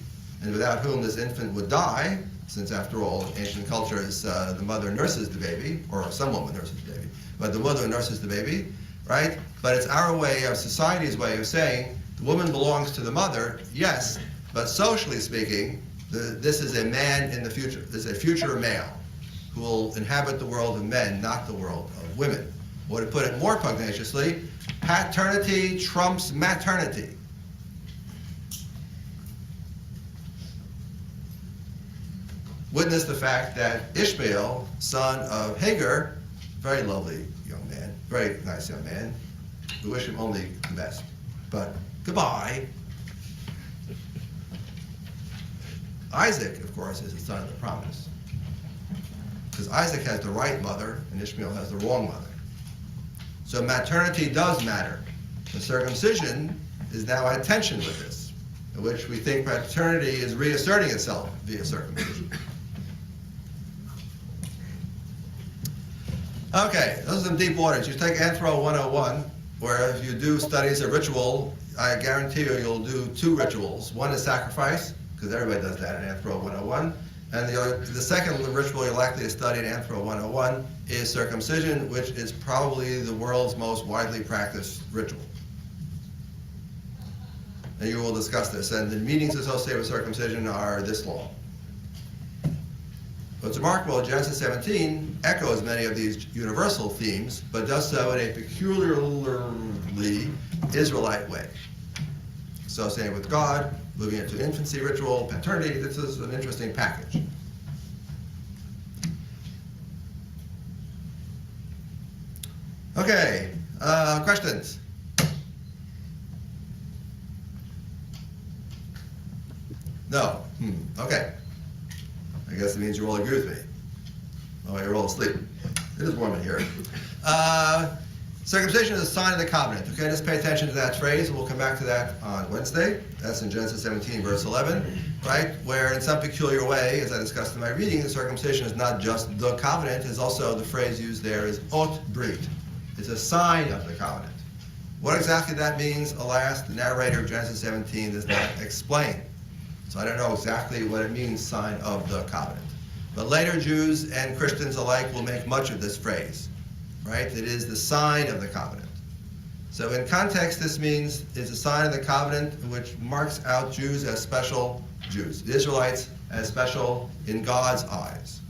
and without whom this infant would die, since after all, in ancient cultures, the mother nurses the baby, or some woman nurses the baby, but the mother nurses the baby, right? But it's our way of, society's way of saying, the woman belongs to the mother, yes, but socially speaking, this is a man in the future. This is a future male who will inhabit the world of men, not the world of women. Or to put it more pugnaciously, paternity trumps maternity. Witness the fact that Ishmael, son of Hagar, very lovely young man, very nice young man, we wish him only the best, but goodbye. Isaac, of course, is the son of the promise, because Isaac has the right mother and Ishmael has the wrong mother. So maternity does matter. The circumcision is now at tension with this, in which we think paternity is reasserting itself via circumcision. Okay, those are some deep waters. You take Anthro 101, where if you do studies of ritual, I guarantee you'll do two rituals. One is sacrifice, because everybody does that in Anthro 101. And the second ritual you're likely to study in Anthro 101 is circumcision, which is probably the world's most widely practiced ritual. and you will discuss this. And the meanings associated with circumcision are this long. What's remarkable, Genesis 17 echoes many of these universal themes, but does so in a peculiarly Israelite way. Associated with God, moving into infancy ritual, paternity. This is an interesting package. Okay, questions? No? Okay. I guess it means you all agree with me. Oh, you're all asleep. It is warm in here. Circumcision is a sign of the covenant. Okay, just pay attention to that phrase. We'll come back to that on Wednesday. That's in Genesis 17, verse 11, right? Where in some peculiar way, as I discussed in my reading, the circumcision is not just the covenant, it's also the phrase used there is ot brit. It's a sign of the covenant. What exactly that means, alas, the narrator of Genesis 17 does not explain. So I don't know exactly what it means, sign of the covenant. But later Jews and Christians alike will make much of this phrase, right? It is the sign of the covenant. So in context, this means it's a sign of the covenant which marks out Jews as special Jews, the Israelites as special in God's eyes.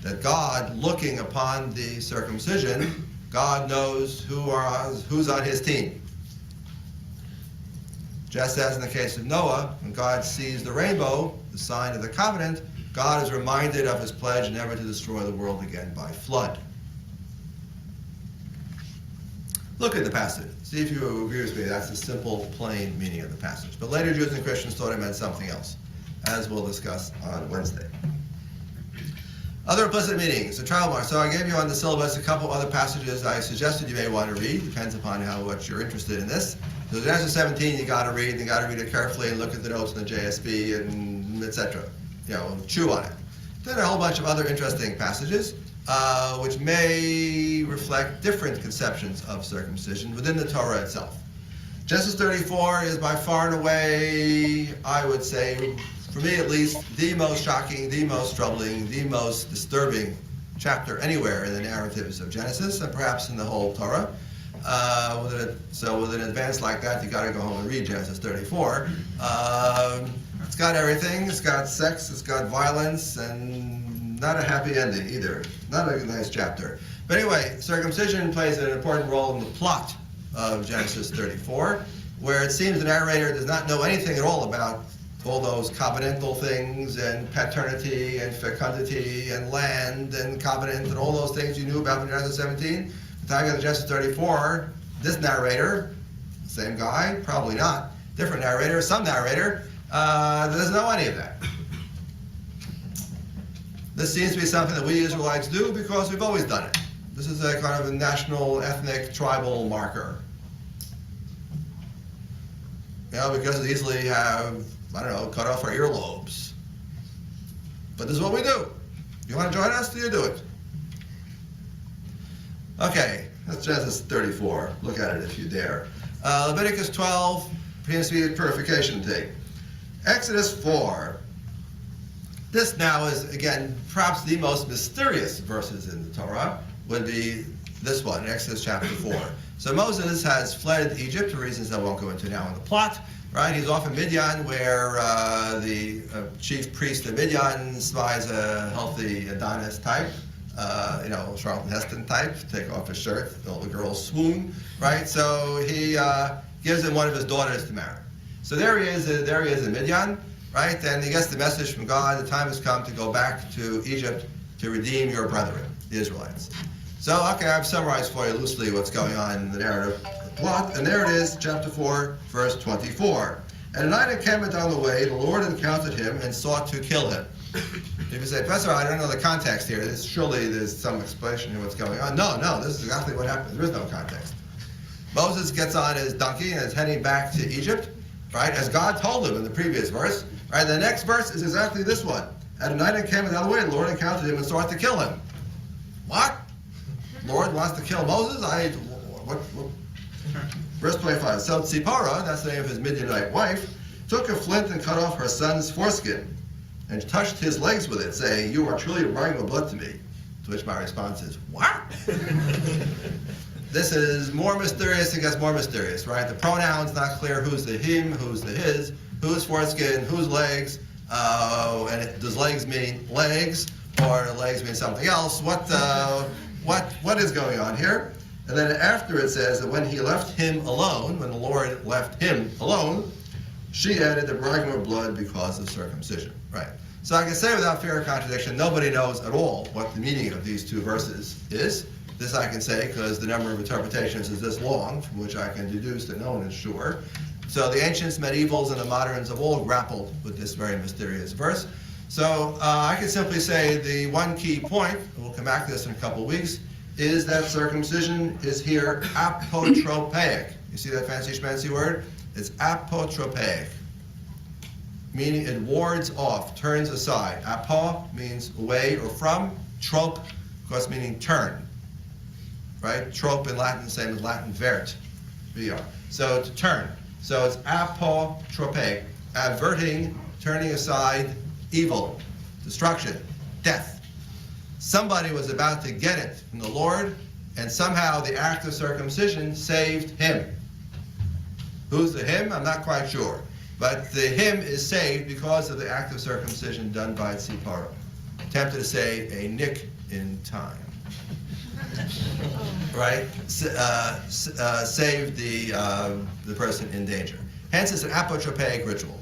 That God, looking upon the circumcision, God knows who's on his team. Just as in the case of Noah, when God sees the rainbow, the sign of the covenant, God is reminded of his pledge never to destroy the world again by flood. Look at the passage. See if you agree with me. That's the simple, plain meaning of the passage. But later Jews and Christians thought it meant something else, as we'll discuss on Wednesday. Other implicit meanings, the trial mark. So I gave you on the syllabus a couple other passages I suggested you may want to read. Depends upon how much you're interested in this. So Genesis 17 you got to read. You got to read it carefully and look at the notes in the JSB and etc. You know, chew on it. Then a whole bunch of other interesting passages which may reflect different conceptions of circumcision within the Torah itself. Genesis 34 is by far and away, I would say, for me at least, the most shocking, the most troubling, the most disturbing chapter anywhere in the narratives of Genesis, and perhaps in the whole Torah. So with an advance like that, you got to go home and read Genesis 34. It's got everything. It's got sex. It's got violence, and not a happy ending either. Not a nice chapter. But anyway, circumcision plays an important role in the plot of Genesis 34, where it seems the narrator does not know anything at all about all those covenantal things and paternity and fecundity and land and covenant and all those things you knew about in Genesis 17. The time of Genesis 34, this narrator, same guy, probably not, different narrator, some narrator, doesn't know any of that. This seems to be something that we Israelites do because we've always done it. This is a kind of a national, ethnic, tribal marker. You know, because we easily have, I don't know, cut off our earlobes. But this is what we do. You want to join us? You do it. Okay, that's Genesis 34. Look at it if you dare. Leviticus 12 seems to be a purification thing. Exodus 4. This now is, again, perhaps the most mysterious verses in the Torah would be this one, Exodus chapter 4. So Moses has fled Egypt for reasons I won't go into now in the plot. Right, he's off in Midian where the chief priest of Midian spies a healthy Adonis type, Charlton Heston type, take off his shirt, all the girls swoon, right? So he gives him one of his daughters to marry. So there he is in Midian, right? And he gets the message from God, the time has come to go back to Egypt to redeem your brethren, the Israelites. So, okay, I've summarized for you loosely what's going on in the narrative plot, and there it is, chapter 4, verse 24. And at night encampment on the way, the Lord encountered him and sought to kill him. If you say, Professor, I don't know the context here. Surely there's some explanation of what's going on. No, this is exactly what happened. There is no context. Moses gets on his donkey and is heading back to Egypt, right, as God told him in the previous verse. Right, the next verse is exactly this one. At a night encampment on the way, the Lord encountered him and sought to kill him. What? Lord wants to kill Moses? What? Verse 25. So Tzipporah, that's the name of his Midianite wife, took a flint and cut off her son's foreskin and touched his legs with it, saying, "You are truly bringing the blood to me." To which my response is, "What?" this is more mysterious. It gets more mysterious, right? The pronoun's not clear who's the him, who's the his, whose foreskin, whose legs, does legs mean legs, or legs mean something else? What is going on here? And then after it says that when he left him alone, when the Lord left him alone, she added the bridegroom of blood because of circumcision, right? So I can say without fear of contradiction, nobody knows at all what the meaning of these two verses is. This I can say because the number of interpretations is this long, from which I can deduce that no one is sure. So the ancients, medievals, and the moderns have all grappled with this very mysterious verse. So I can simply say the one key point, and we'll come back to this in a couple of weeks, is that circumcision is here apotropaic. You see that fancy schmancy word? It's apotropaic, meaning it wards off, turns aside. Apo means away or from. Trop, of course, meaning turn. Right? Trop in Latin, same as Latin vert, VR. So to turn. So it's apotropaic, averting, turning aside evil, destruction, death. Somebody was about to get it from the Lord, and somehow the act of circumcision saved him. Who's the him? I'm not quite sure. But the him is saved because of the act of circumcision done by Tzipora. Tempted to say a nick in time. Right? Saved the person in danger. Hence, it's an apotropaic ritual.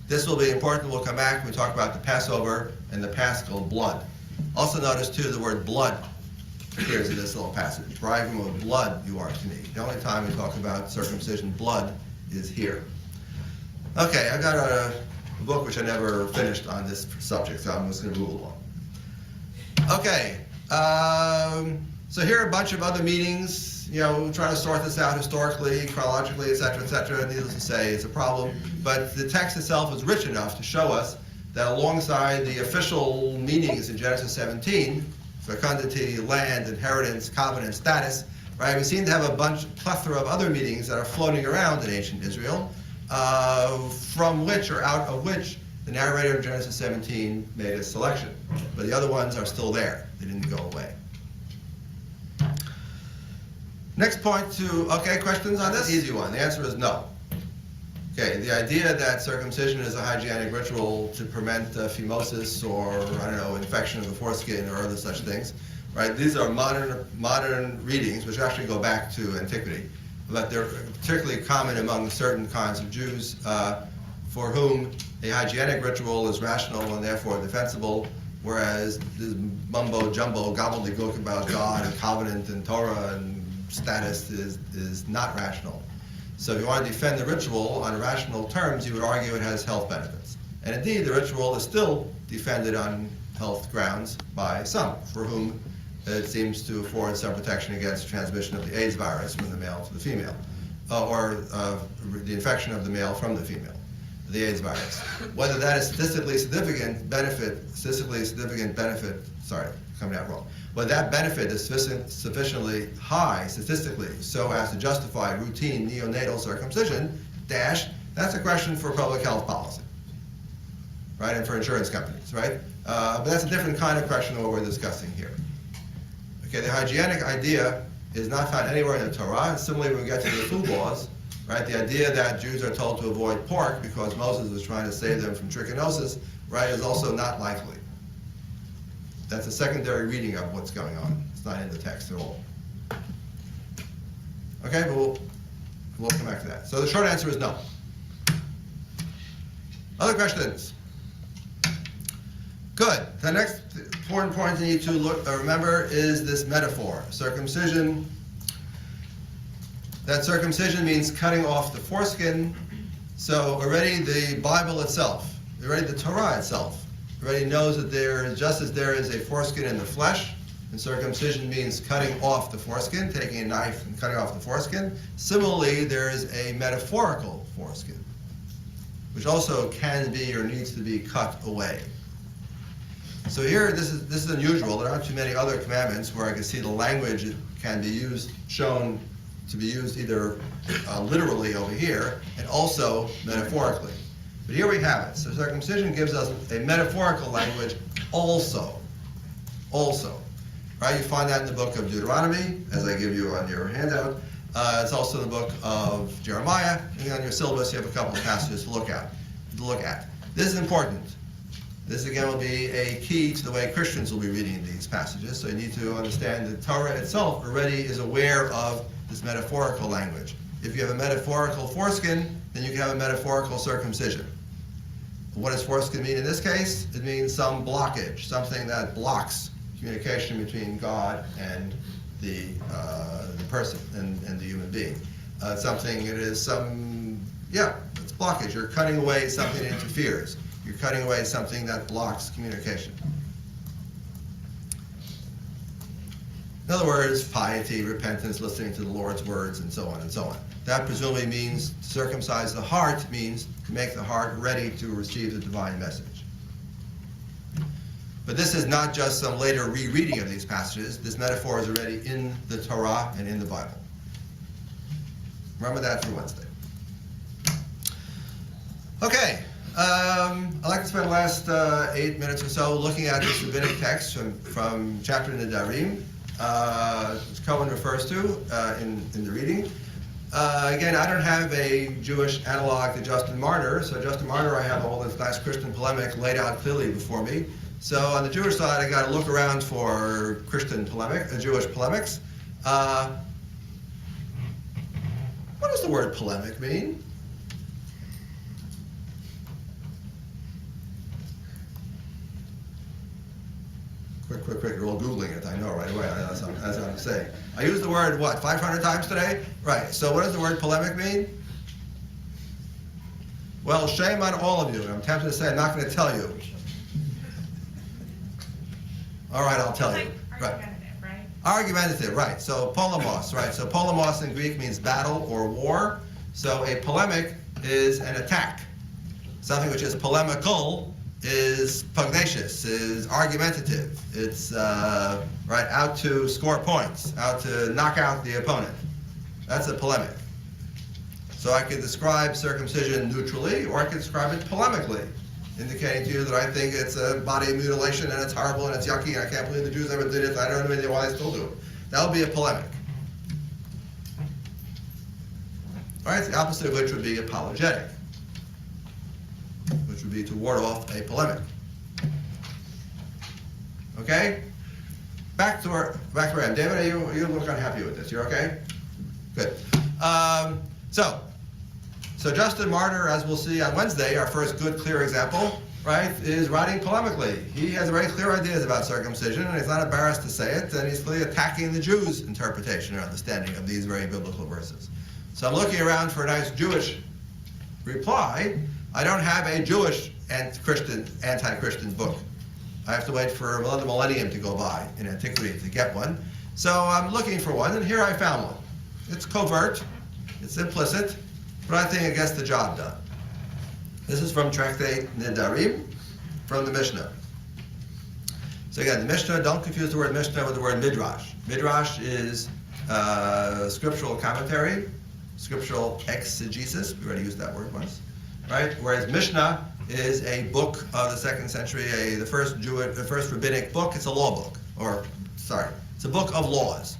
This will be important. We'll come back when we talk about the Passover and the Paschal blood. Also notice, too, the word blood appears in this little passage. Bridegroom of blood you are to me. The only time we talk about circumcision blood is here. Okay, I've got a book which I never finished on this subject, so I'm just going to move along. Okay, so here are a bunch of other meetings, trying to sort this out historically, chronologically, etc., etc. Needless to say, it's a problem. But the text itself is rich enough to show us that alongside the official meanings in Genesis 17, fecundity, land, inheritance, covenant, status, right, we seem to have a plethora of other meanings that are floating around in ancient Israel, from which or out of which the narrator of Genesis 17 made a selection. But the other ones are still there. They didn't go away. Next point okay, questions on this? Easy one. The answer is no. Okay, the idea that circumcision is a hygienic ritual to prevent phimosis or, infection of the foreskin or other such things, right? These are modern readings, which actually go back to antiquity, but they're particularly common among certain kinds of Jews for whom a hygienic ritual is rational and therefore defensible, whereas this mumbo-jumbo gobbledygook about God and covenant and Torah and status is not rational. So if you want to defend the ritual on rational terms, you would argue it has health benefits. And indeed, the ritual is still defended on health grounds by some, for whom it seems to afford some protection against transmission of the AIDS virus from the male to the female, or the infection of the male from the female, the AIDS virus. Whether that is statistically significant benefit, coming out wrong. But that benefit is sufficiently high statistically so as to justify routine neonatal circumcision, that's a question for public health policy, right, and for insurance companies, right? But that's a different kind of question than what we're discussing here. Okay, the hygienic idea is not found anywhere in the Torah, and similarly when we get to the food laws, right, the idea that Jews are told to avoid pork because Moses was trying to save them from trichinosis, right, is also not likely. That's a secondary reading of what's going on. It's not in the text at all. Okay, but we'll come back to that. So the short answer is no. Other questions? Good. The next important point you need to remember is this metaphor, circumcision. That circumcision means cutting off the foreskin. So already the Bible itself, already the Torah itself, already knows that just as there is a foreskin in the flesh, and circumcision means cutting off the foreskin, taking a knife and cutting off the foreskin. Similarly, there is a metaphorical foreskin, which also can be or needs to be cut away. So here, this is unusual. There aren't too many other commandments where I can see the language can be shown to be used either literally over here and also metaphorically. But here we have it. So circumcision gives us a metaphorical language also. right? You find that in the book of Deuteronomy, as I give you on your handout. It's also in the book of Jeremiah, and on your syllabus you have a couple of passages to look at. This is important. This again will be a key to the way Christians will be reading these passages. So you need to understand that Torah itself already is aware of this metaphorical language. If you have a metaphorical foreskin, then you can have a metaphorical circumcision. What does foreskin mean in this case? It means some blockage, something that blocks communication between God and the person and the human being. It's blockage. You're cutting away something that interferes. You're cutting away something that blocks communication. In other words, piety, repentance, listening to the Lord's words, and so on and so on. That presumably means to circumcise the heart means to make the heart ready to receive the divine message. But this is not just some later rereading of these passages. This metaphor is already in the Torah and in the Bible. Remember that for Wednesday. Okay. I'd like to spend the last 8 minutes or so looking at this rabbinic text from chapter Nedarim, which Cohen refers to in the reading. Again, I don't have a Jewish analog to Justin Martyr, so Justin Martyr, I have all this nice Christian polemic laid out clearly before me. So on the Jewish side, I got to look around for Jewish polemics. What does the word polemic mean? Quick, you're all Googling it, I know right away, as I'm saying. I used the word, 500 times today? Right, so what does the word polemic mean? Well, shame on all of you. I'm tempted to say I'm not going to tell you. All right, I'll tell you. Argumentative, right? Argumentative, right. So polemos, right. So polemos in Greek means battle or war. So a polemic is an attack. Something which is polemical is pugnacious, is argumentative. It's out to score points, out to knock out the opponent. That's a polemic. So I could describe circumcision neutrally, or I could describe it polemically, indicating to you that I think it's a body mutilation and it's horrible and it's yucky and I can't believe the Jews ever did it. I don't know why they still do it. That would be a polemic. All right, the opposite of which would be apologetic, which would be to ward off a polemic. Okay? Back to where I am. David, you look unhappy with this. You're okay? Good. So Justin Martyr, as we'll see on Wednesday, our first good, clear example, right, is writing polemically. He has very clear ideas about circumcision, and he's not embarrassed to say it, and he's clearly attacking the Jews' interpretation or understanding of these very biblical verses. So I'm looking around for a nice Jewish reply. I don't have a Jewish anti-Christian book. I have to wait for another millennium to go by in antiquity to get one. So I'm looking for one, and here I found one. It's covert, it's implicit, but I think it gets the job done. This is from Tractate Nedarim, from the Mishnah. So again, the Mishnah, don't confuse the word Mishnah with the word Midrash. Midrash is scriptural commentary, scriptural exegesis. We already used that word once, right? Whereas Mishnah is a book of the 2nd century, the first rabbinic book. It's a law book, it's a book of laws.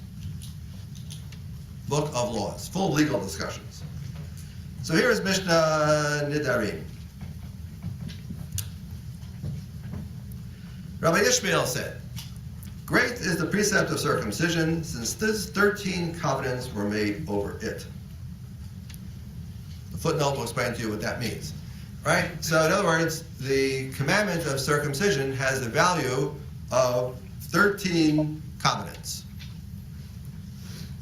Book of laws, full of legal discussions. So here is Mishnah Nedarim. Rabbi Ishmael said, "Great is the precept of circumcision, since 13 covenants were made over it." The footnote will explain to you what that means. Right? So in other words, the commandment of circumcision has the value of 13 covenants.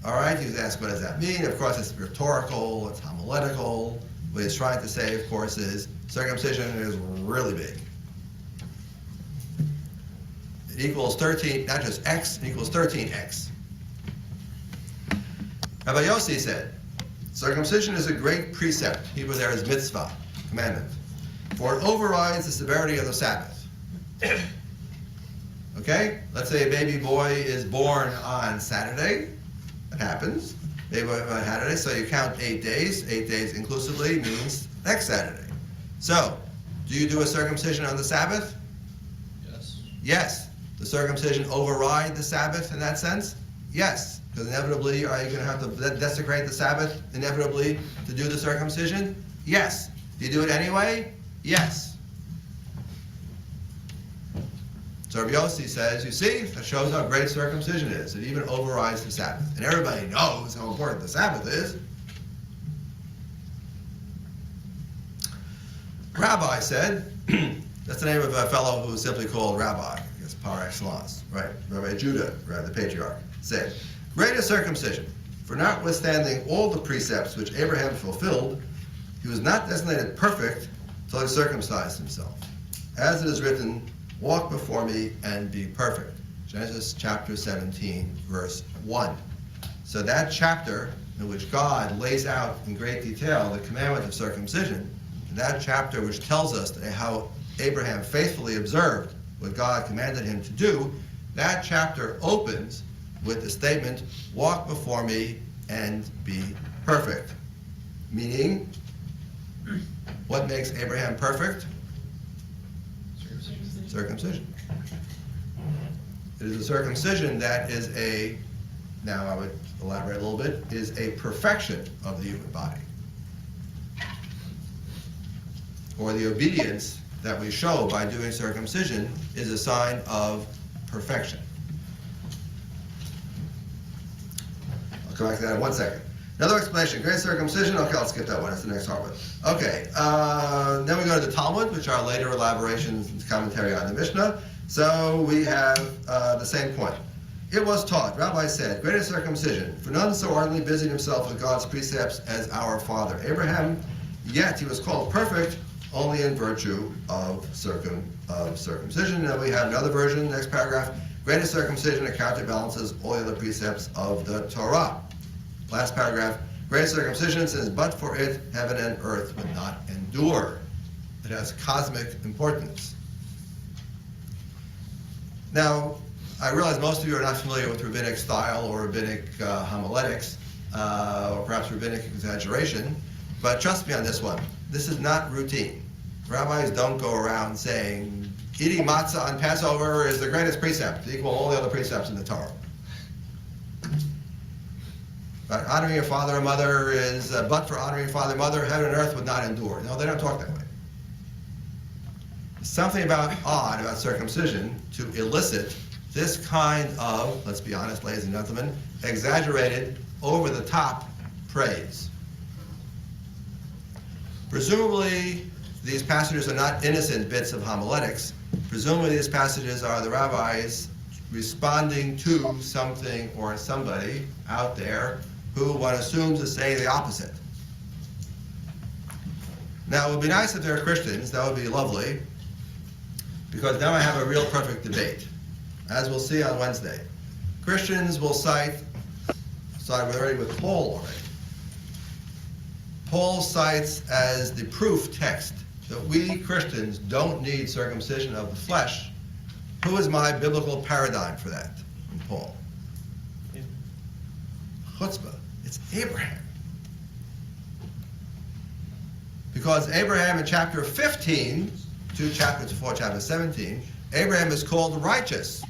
All right, you ask, what does that mean? Of course, it's rhetorical, it's homiletical. What he's trying to say, of course, is circumcision is really big. It equals 13, not just X, it equals 13X. Rabbi Yossi said, circumcision is a great precept. Hebrew there is mitzvah, commandment, for it overrides the severity of the Sabbath. Okay, let's say a baby boy is born on Saturday. That happens. Baby boy on Saturday, so you count 8 days. 8 days inclusively means next Saturday. So, do you do a circumcision on the Sabbath? Yes. Yes. the circumcision override the Sabbath in that sense? Yes, because inevitably, are you going to have to desecrate the Sabbath inevitably to do the circumcision? Yes. Do you do it anyway? Yes. So Rabbi Yossi says, you see, that shows how great circumcision is. It even overrides the Sabbath. And everybody knows how important the Sabbath is. Rabbi said, that's the name of a fellow who was simply called Rabbi, I guess par excellence, right? Rabbi Judah, right, the patriarch, said, greatest circumcision, for notwithstanding all the precepts which Abraham fulfilled, he was not designated perfect till he circumcised himself. As it is written, walk before me and be perfect. Genesis chapter 17, verse 1. So that chapter in which God lays out in great detail the commandment of circumcision, that chapter which tells us how Abraham faithfully observed what God commanded him to do, that chapter opens with the statement, walk before me and be perfect. Meaning, what makes Abraham perfect? Circumcision. It is a circumcision that is now I would elaborate a little bit, is a perfection of the human body. Or the obedience that we show by doing circumcision is a sign of perfection. I'll come back to that in 1 second. Another explanation, great circumcision. Okay, I'll skip that one. It's the next hard one. Okay, then we go to the Talmud, which are later elaborations and commentary on the Mishnah. So we have the same point. It was taught, Rabbi said, greater circumcision, for none so ardently busied himself with God's precepts as our father Abraham, yet he was called perfect only in virtue of circumcision. And we have another version, next paragraph, greater circumcision that counterbalances all the other precepts of the Torah. Last paragraph, great circumcision says, but for it, heaven and earth would not endure. It has cosmic importance. Now, I realize most of you are not familiar with rabbinic style or rabbinic homiletics, or perhaps rabbinic exaggeration, but trust me on this one. This is not routine. Rabbis don't go around saying, eating matzah on Passover is the greatest precept, to equal all the other precepts in the Torah. But honoring your father and mother is, but for honoring your father and mother, heaven and earth would not endure. No, they don't talk that way. There's something odd about circumcision to elicit this kind of, let's be honest, ladies and gentlemen, exaggerated, over-the-top praise. Presumably, these passages are not innocent bits of homiletics. Presumably, these passages are the rabbis responding to something or somebody out there who one assumes is saying the opposite. Now, it would be nice if there are Christians. That would be lovely, because now I have a real perfect debate, as we'll see on Wednesday. Christians will cite already with Paul already. Paul cites as the proof text that we Christians don't need circumcision of the flesh. Who is my biblical paradigm for that from Paul? Chutzpah. It's Abraham. Because Abraham in chapter 15, 2 chapters before chapter 17, Abraham is called righteous.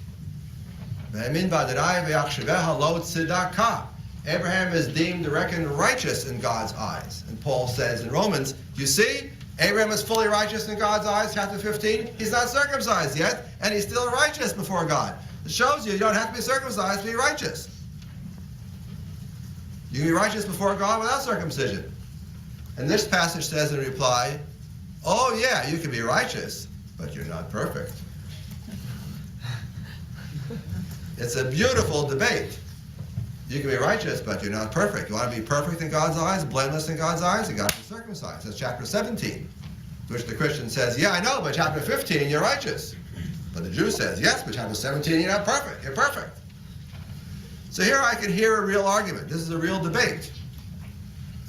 Abraham is deemed reckoned righteous in God's eyes. And Paul says in Romans, you see, Abraham is fully righteous in God's eyes, chapter 15. He's not circumcised yet, and he's still righteous before God. It shows you don't have to be circumcised to be righteous. You can be righteous before God without circumcision. And this passage says in reply, oh yeah, you can be righteous, but you're not perfect. It's a beautiful debate. You can be righteous, but you're not perfect. You want to be perfect in God's eyes, blameless in God's eyes, you got to be circumcised. That's chapter 17, to which the Christian says, yeah, I know, but chapter 15, you're righteous. But the Jew says, yes, but chapter 17, you're not perfect. You're perfect. So here I can hear a real argument. This is a real debate.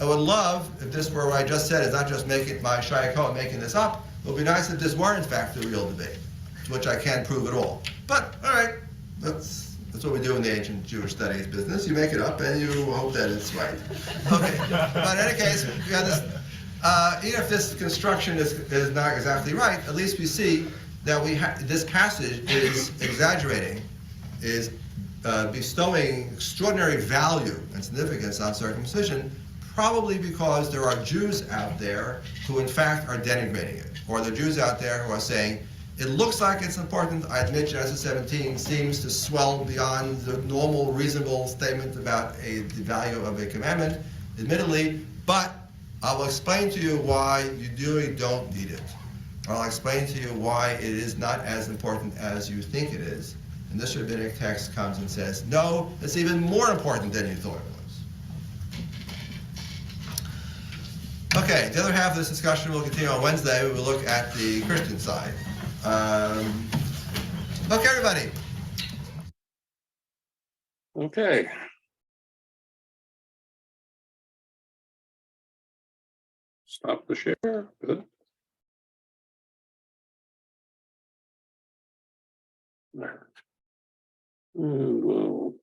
I would love, if this were what I just said, is not just making my Shai Cohen making this up, it would be nice if this were in fact a real debate, to which I can't prove at all. But, all right, that's what we do in the ancient Jewish studies business. You make it up and you hope that it's right. Okay, but in any case, we have this, even if this construction is not exactly right, at least we see that this passage is exaggerating, is bestowing extraordinary value and significance on circumcision, probably because there are Jews out there who in fact are denigrating it, or there are Jews out there who are saying, it looks like it's important. I admit Genesis 17 seems to swell beyond the normal reasonable statement about the value of a commandment, admittedly, but I will explain to you why you really don't need it. I'll explain to you why it is not as important as you think it is. And this rabbinic text comes and says, no, it's even more important than you thought it was. Okay, the other half of this discussion will continue on Wednesday. We will look at the Christian side. Okay, everybody. Okay. Stop the share. Good. There. And we'll.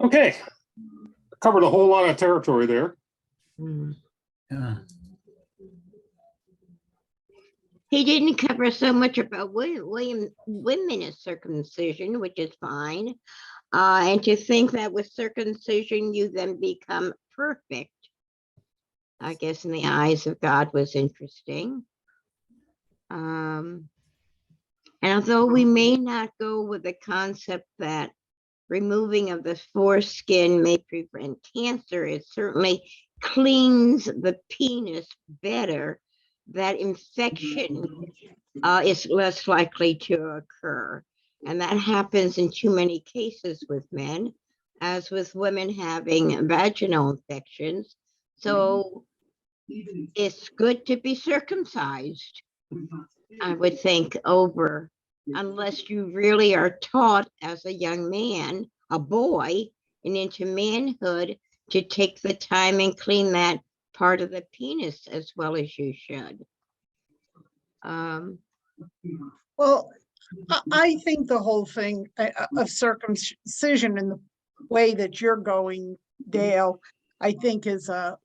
Okay. Covered a whole lot of territory there. Yeah. He didn't cover so much about women's circumcision, which is fine. And to think that with circumcision, you then become perfect, I guess in the eyes of God was interesting. And although we may not go with the concept that removing of the foreskin may prevent cancer, it certainly cleans the penis better. That infection is less likely to occur. And that happens in too many cases with men, as with women having vaginal infections. So it's good to be circumcised, I would think, over, unless you really are taught as a young man, a boy, and into manhood to take the time and clean that part of the penis as well as you should. Well, I think the whole thing of circumcision in the way that you're going, Dale, I think is a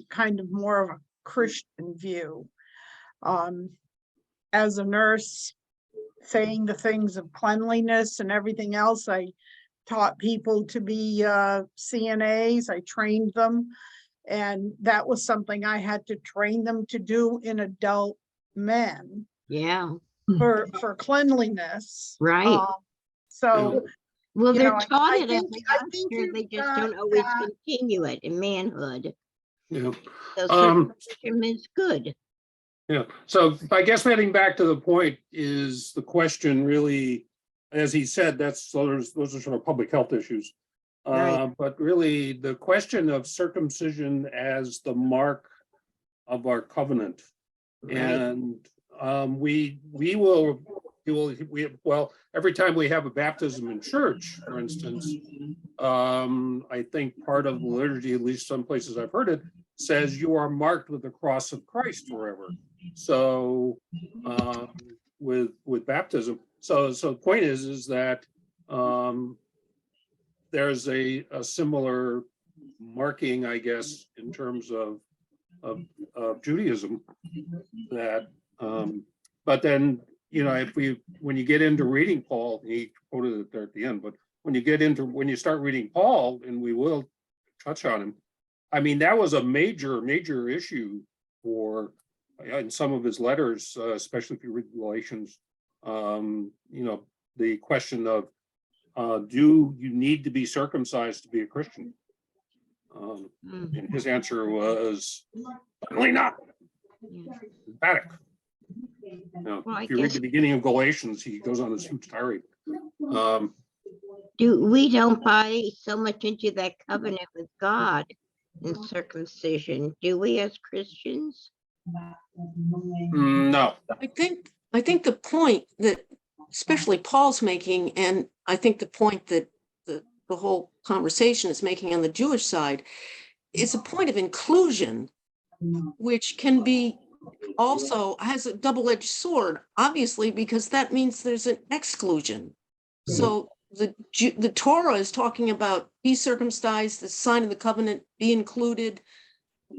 kind of more of a Christian view. As a nurse, saying the things of cleanliness and everything else, I taught people to be CNAs. I trained them. And that was something I had to train them to do in adult men. Yeah. For cleanliness. Right. So, well, you they're know, taught I it as think- a I think youngster, you've they just got don't always that- continue it in manhood. Yeah. So circumcision is good. Yeah. So I guess heading back to the point is the question really, as he said, those are sort of public health issues. Right. But really the question of circumcision as the mark of our covenant. Right. And we every time we have a baptism in church, for instance, I think part of the liturgy, at least some places I've heard it, says you are marked with the cross of Christ forever. So with baptism, so the point is that there's a similar marking, I guess, in terms of Judaism that, but then, you know, when you get into reading Paul, he quoted it there at the end, but when you start reading Paul, and we will touch on him, I mean, that was a major issue for, in some of his letters, especially if you read Galatians, you know, the question of, do you need to be circumcised to be a Christian? And his answer was, certainly not. Emphatic. You know, Well, I if you read guess- the beginning of Galatians, he goes on this huge tirade. We don't buy so much into that covenant with God in circumcision, do we as Christians? No. I think the point that especially Paul's making, and I think the point that the whole conversation is making on the Jewish side, is a point of inclusion, which can be also has a double-edged sword, obviously, because that means there's an exclusion. So the Torah is talking about be circumcised, the sign of the covenant, be included,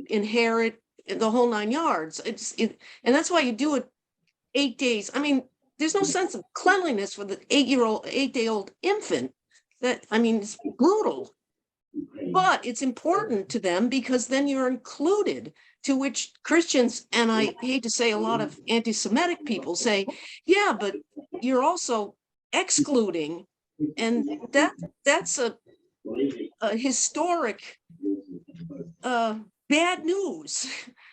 inherit, the whole 9 yards. And that's why you do it 8 days. I mean, there's no sense of cleanliness for the 8-day-old infant. It's brutal. But it's important to them because then you're included, to which Christians, and I hate to say a lot of anti-Semitic people say, yeah, but you're also excluding. And that's a historic bad news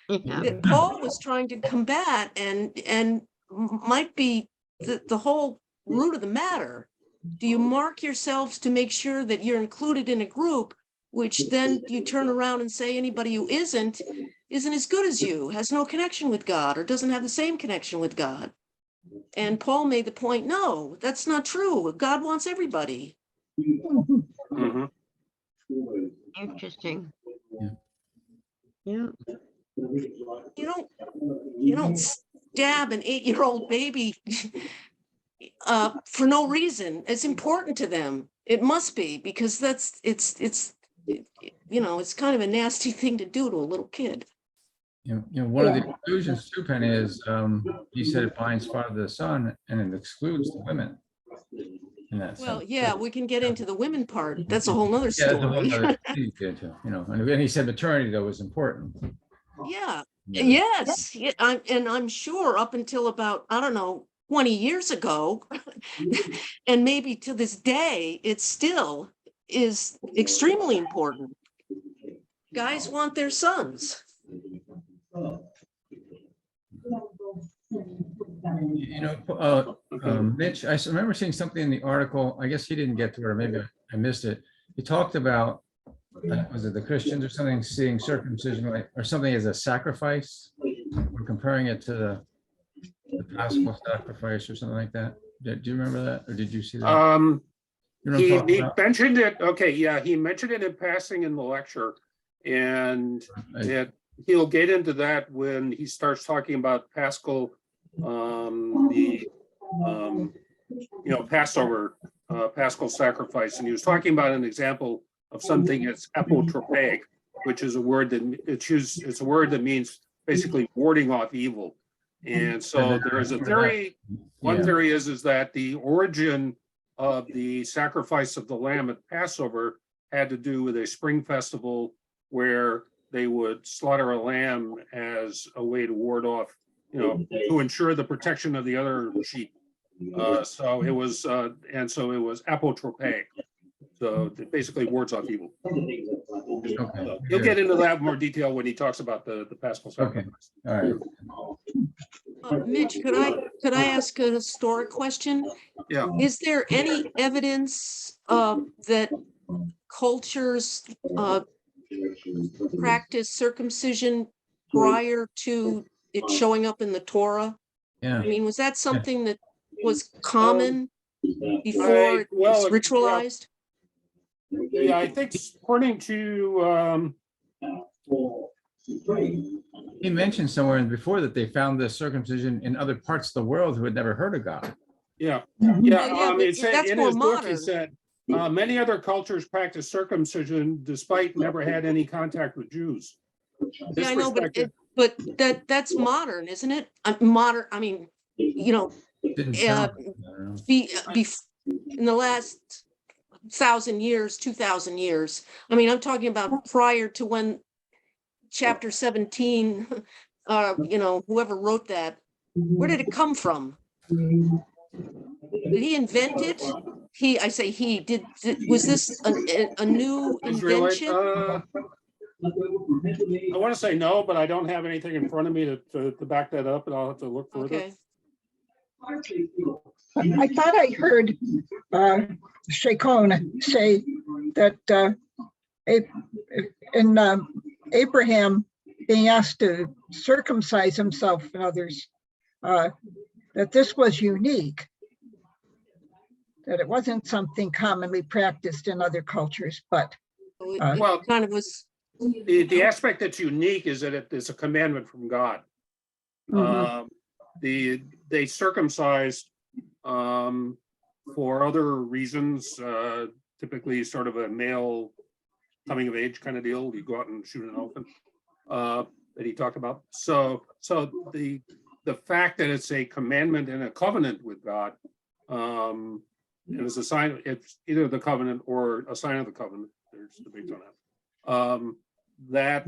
Yeah. that Paul was trying to combat and might be the whole root of the matter. Do you mark yourselves to make sure that you're included in a group, which then you turn around and say anybody who isn't as good as you, has no connection with God, or doesn't have the same connection with God? And Paul made the point, no, that's not true. God wants everybody. Mhm. Interesting. Yeah. Yeah. You don't stab an 8-year-old baby for no reason. It's important to them. It must be, because it's kind of a nasty thing to do to a little kid. One of the conclusions too, Penny, is he said it binds Father to the Son and it excludes the women. In that Well, sense. yeah, we can get into the women part. That's a whole nother Yeah, that's a whole story. nother thing to get into, and he said maternity though was important. Yeah, Yeah. yes, yeah, I'm sure up until about, I don't know, 20 years ago, and maybe to this day, it still is extremely important. Guys want their sons. Mitch, I remember seeing something in the article, I guess he didn't get to it, or maybe I missed it. He talked about, was it the Christians or something, seeing circumcision or something as a sacrifice? We're comparing it to the Paschal sacrifice or something like that. Do you remember that, or did you see that? You know what I'm He talking about? mentioned it, okay, yeah, he mentioned it in passing in the lecture. And he'll get into that when he starts talking about Paschal, Passover, Paschal sacrifice. And he was talking about an example of something that's apotropaic, which is a word that it's a word that means basically warding off evil. And so there is a theory. One theory is that the origin of the sacrifice of the lamb at Passover had to do with a spring festival where they would slaughter a lamb as a way to ward off, to ensure the protection of the other sheep. So it was apotropaic. So it basically wards off evil. Okay. He'll get into that in more detail when he talks about the Paschal Okay, sacrifice. all right. Mitch, could I ask a historic question? Yeah. Is there any evidence that cultures practice circumcision prior to it showing up in the Torah? Yeah. I mean, was that something that was common before it was ritualized? Yeah, I think according to, He mentioned somewhere before that they found the circumcision in other parts of the world who had never heard of God. yeah, Well, yeah, but it said that's in more his book, he modern. said, many other cultures practice circumcision despite never had any contact with Jews. Yeah, I know, but that's modern, isn't it? Modern, I mean, Didn't sound like that, I don't know. in the last 1,000 years, 2,000 years. I mean, I'm talking about prior to when chapter 17, whoever wrote that, where did it come from? Did he invent it? Was this a new Israelite, invention? I want to say no, but I don't have anything in front of me to back that up, and I'll have to look further. Okay. I thought I heard Shakon say that in Abraham being asked to circumcise himself and others, that this was unique, that it wasn't something commonly practiced in other cultures, but Well, Kind of was. the aspect that's unique is that it is a commandment from God. They circumcised for other reasons, typically sort of a male coming of age kind of deal. You go out and shoot an elephant that he talked about. So the fact that it's a commandment and a covenant with God, and it's a sign, it's either the covenant or a sign of the covenant. There's debates on that.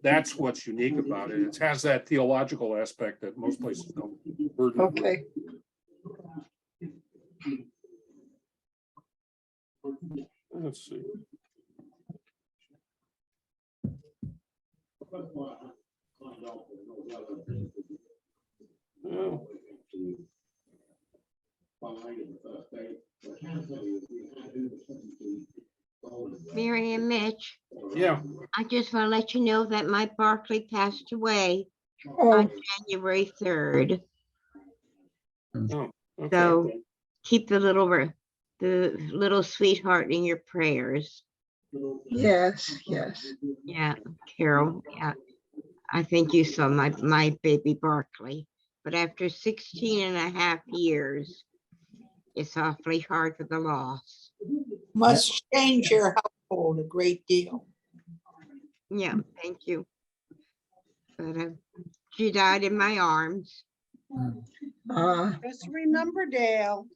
That's what's unique about it. It has that theological aspect that most places don't burden it with. Okay. Let's see. Oh. Mary and Mitch, Yeah, I just want to let you know that Mike Barkley passed away Oh, on January 3rd. okay. So keep the little sweetheart in your prayers. yes, yes. Yeah, Carol, yeah. I think you saw my baby Barkley, but after 16 and a half years, it's awfully hard for the loss. Must change your household a great deal. Yeah, thank you. But she died in my arms. Just remember, Dale,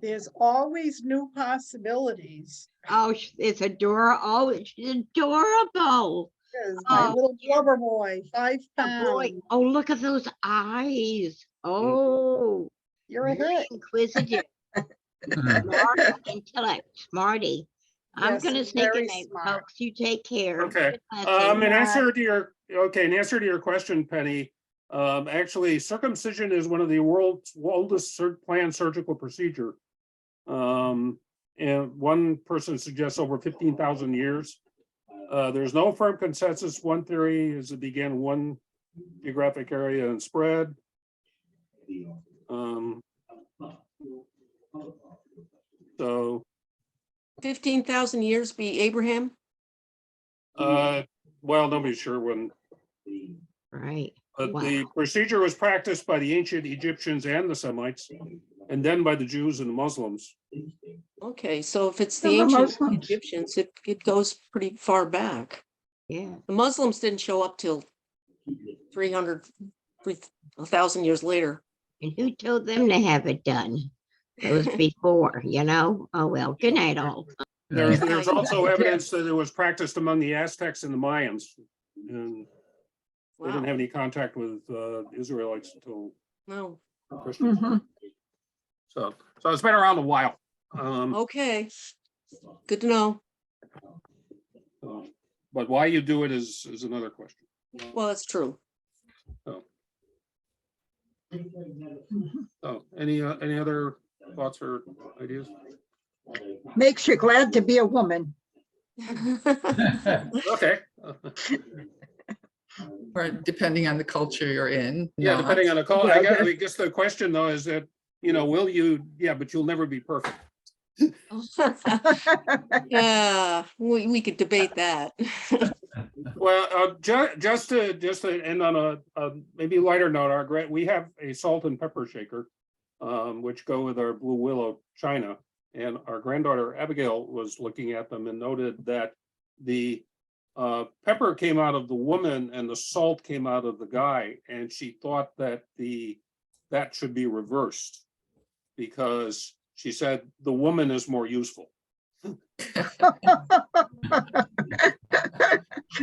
there's always new possibilities. Oh, it's adorable. Oh, she's adorable. There's my Oh, little blubber boy, 5 Oh, boy. pounds. Oh, look at those eyes. Oh, You're a very hit. inquisitive. Smart intellect, smarty. I'm Yes, gonna he's say very goodnight, smart. folks. You take care. Okay. Good lesson. In answer to your question, Penny, actually circumcision is one of the world's oldest planned surgical procedure. And one person suggests over 15,000 years. There's no firm consensus. One theory is it began in one geographic area and spread. So 15,000 years be Abraham? well, nobody's sure when. Right. But Wow. the procedure was practiced by the ancient Egyptians and the Semites, and then by the Jews and the Muslims. Okay, so if it's And the the ancient Muslims. Egyptians, it goes pretty far back. Yeah. The Muslims didn't show up till 1,000 years later. And who told them to have it done? It was before, you know? Oh, well, good night all. There's also evidence that it was practiced among the Aztecs and the Mayans. And they didn't Wow, have any contact with Israelites until no, Christians. So it's been around a while. okay. Good to know. But why you do it is another question. Well, that's true. So any other thoughts or ideas? Makes you glad to be a woman. Okay. Or depending on the culture you're in. Yeah, not. depending on the call. I guess the question though is that, will you, but you'll never be perfect. Yeah, we could debate that. Well, just to end on a maybe lighter note, we have a salt and pepper shaker, which go with our Blue Willow china. And our granddaughter Abigail was looking at them and noted that the pepper came out of the woman and the salt came out of the guy. And she thought that that should be reversed because she said the woman is more useful.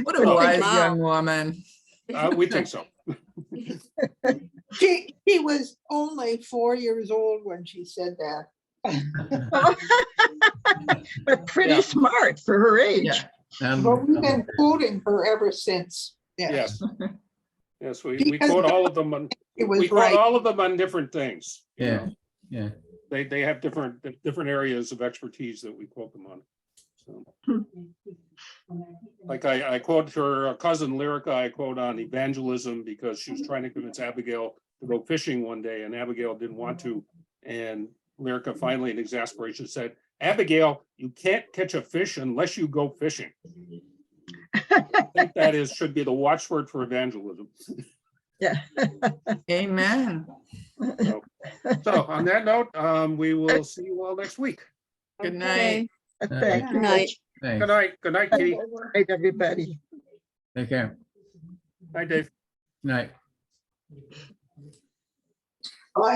What a wise Wow. young woman. We think so. She was only 4 years old when she said that. But pretty Yeah. smart for her age. Yeah. But we've been quoting her ever since. Yes. Yes, we quote all of them on, It we was quote right. all of them on different things. you Yeah, know. yeah. They have different areas of expertise that we quote them on. So, like I quote her cousin Lyrica, I quote on evangelism because she was trying to convince Abigail to go fishing one day and Abigail didn't want to. And Lyrica finally in exasperation said, Abigail, you can't catch a fish unless you go fishing. I think that should be the watchword for evangelism. Yeah. Amen. So on that note, we will see you all next week. Good Okay. night. Thank you. Night. Good Thanks. night. Good night, Kitty. Night, everybody. Take care. Night, Dave. Night.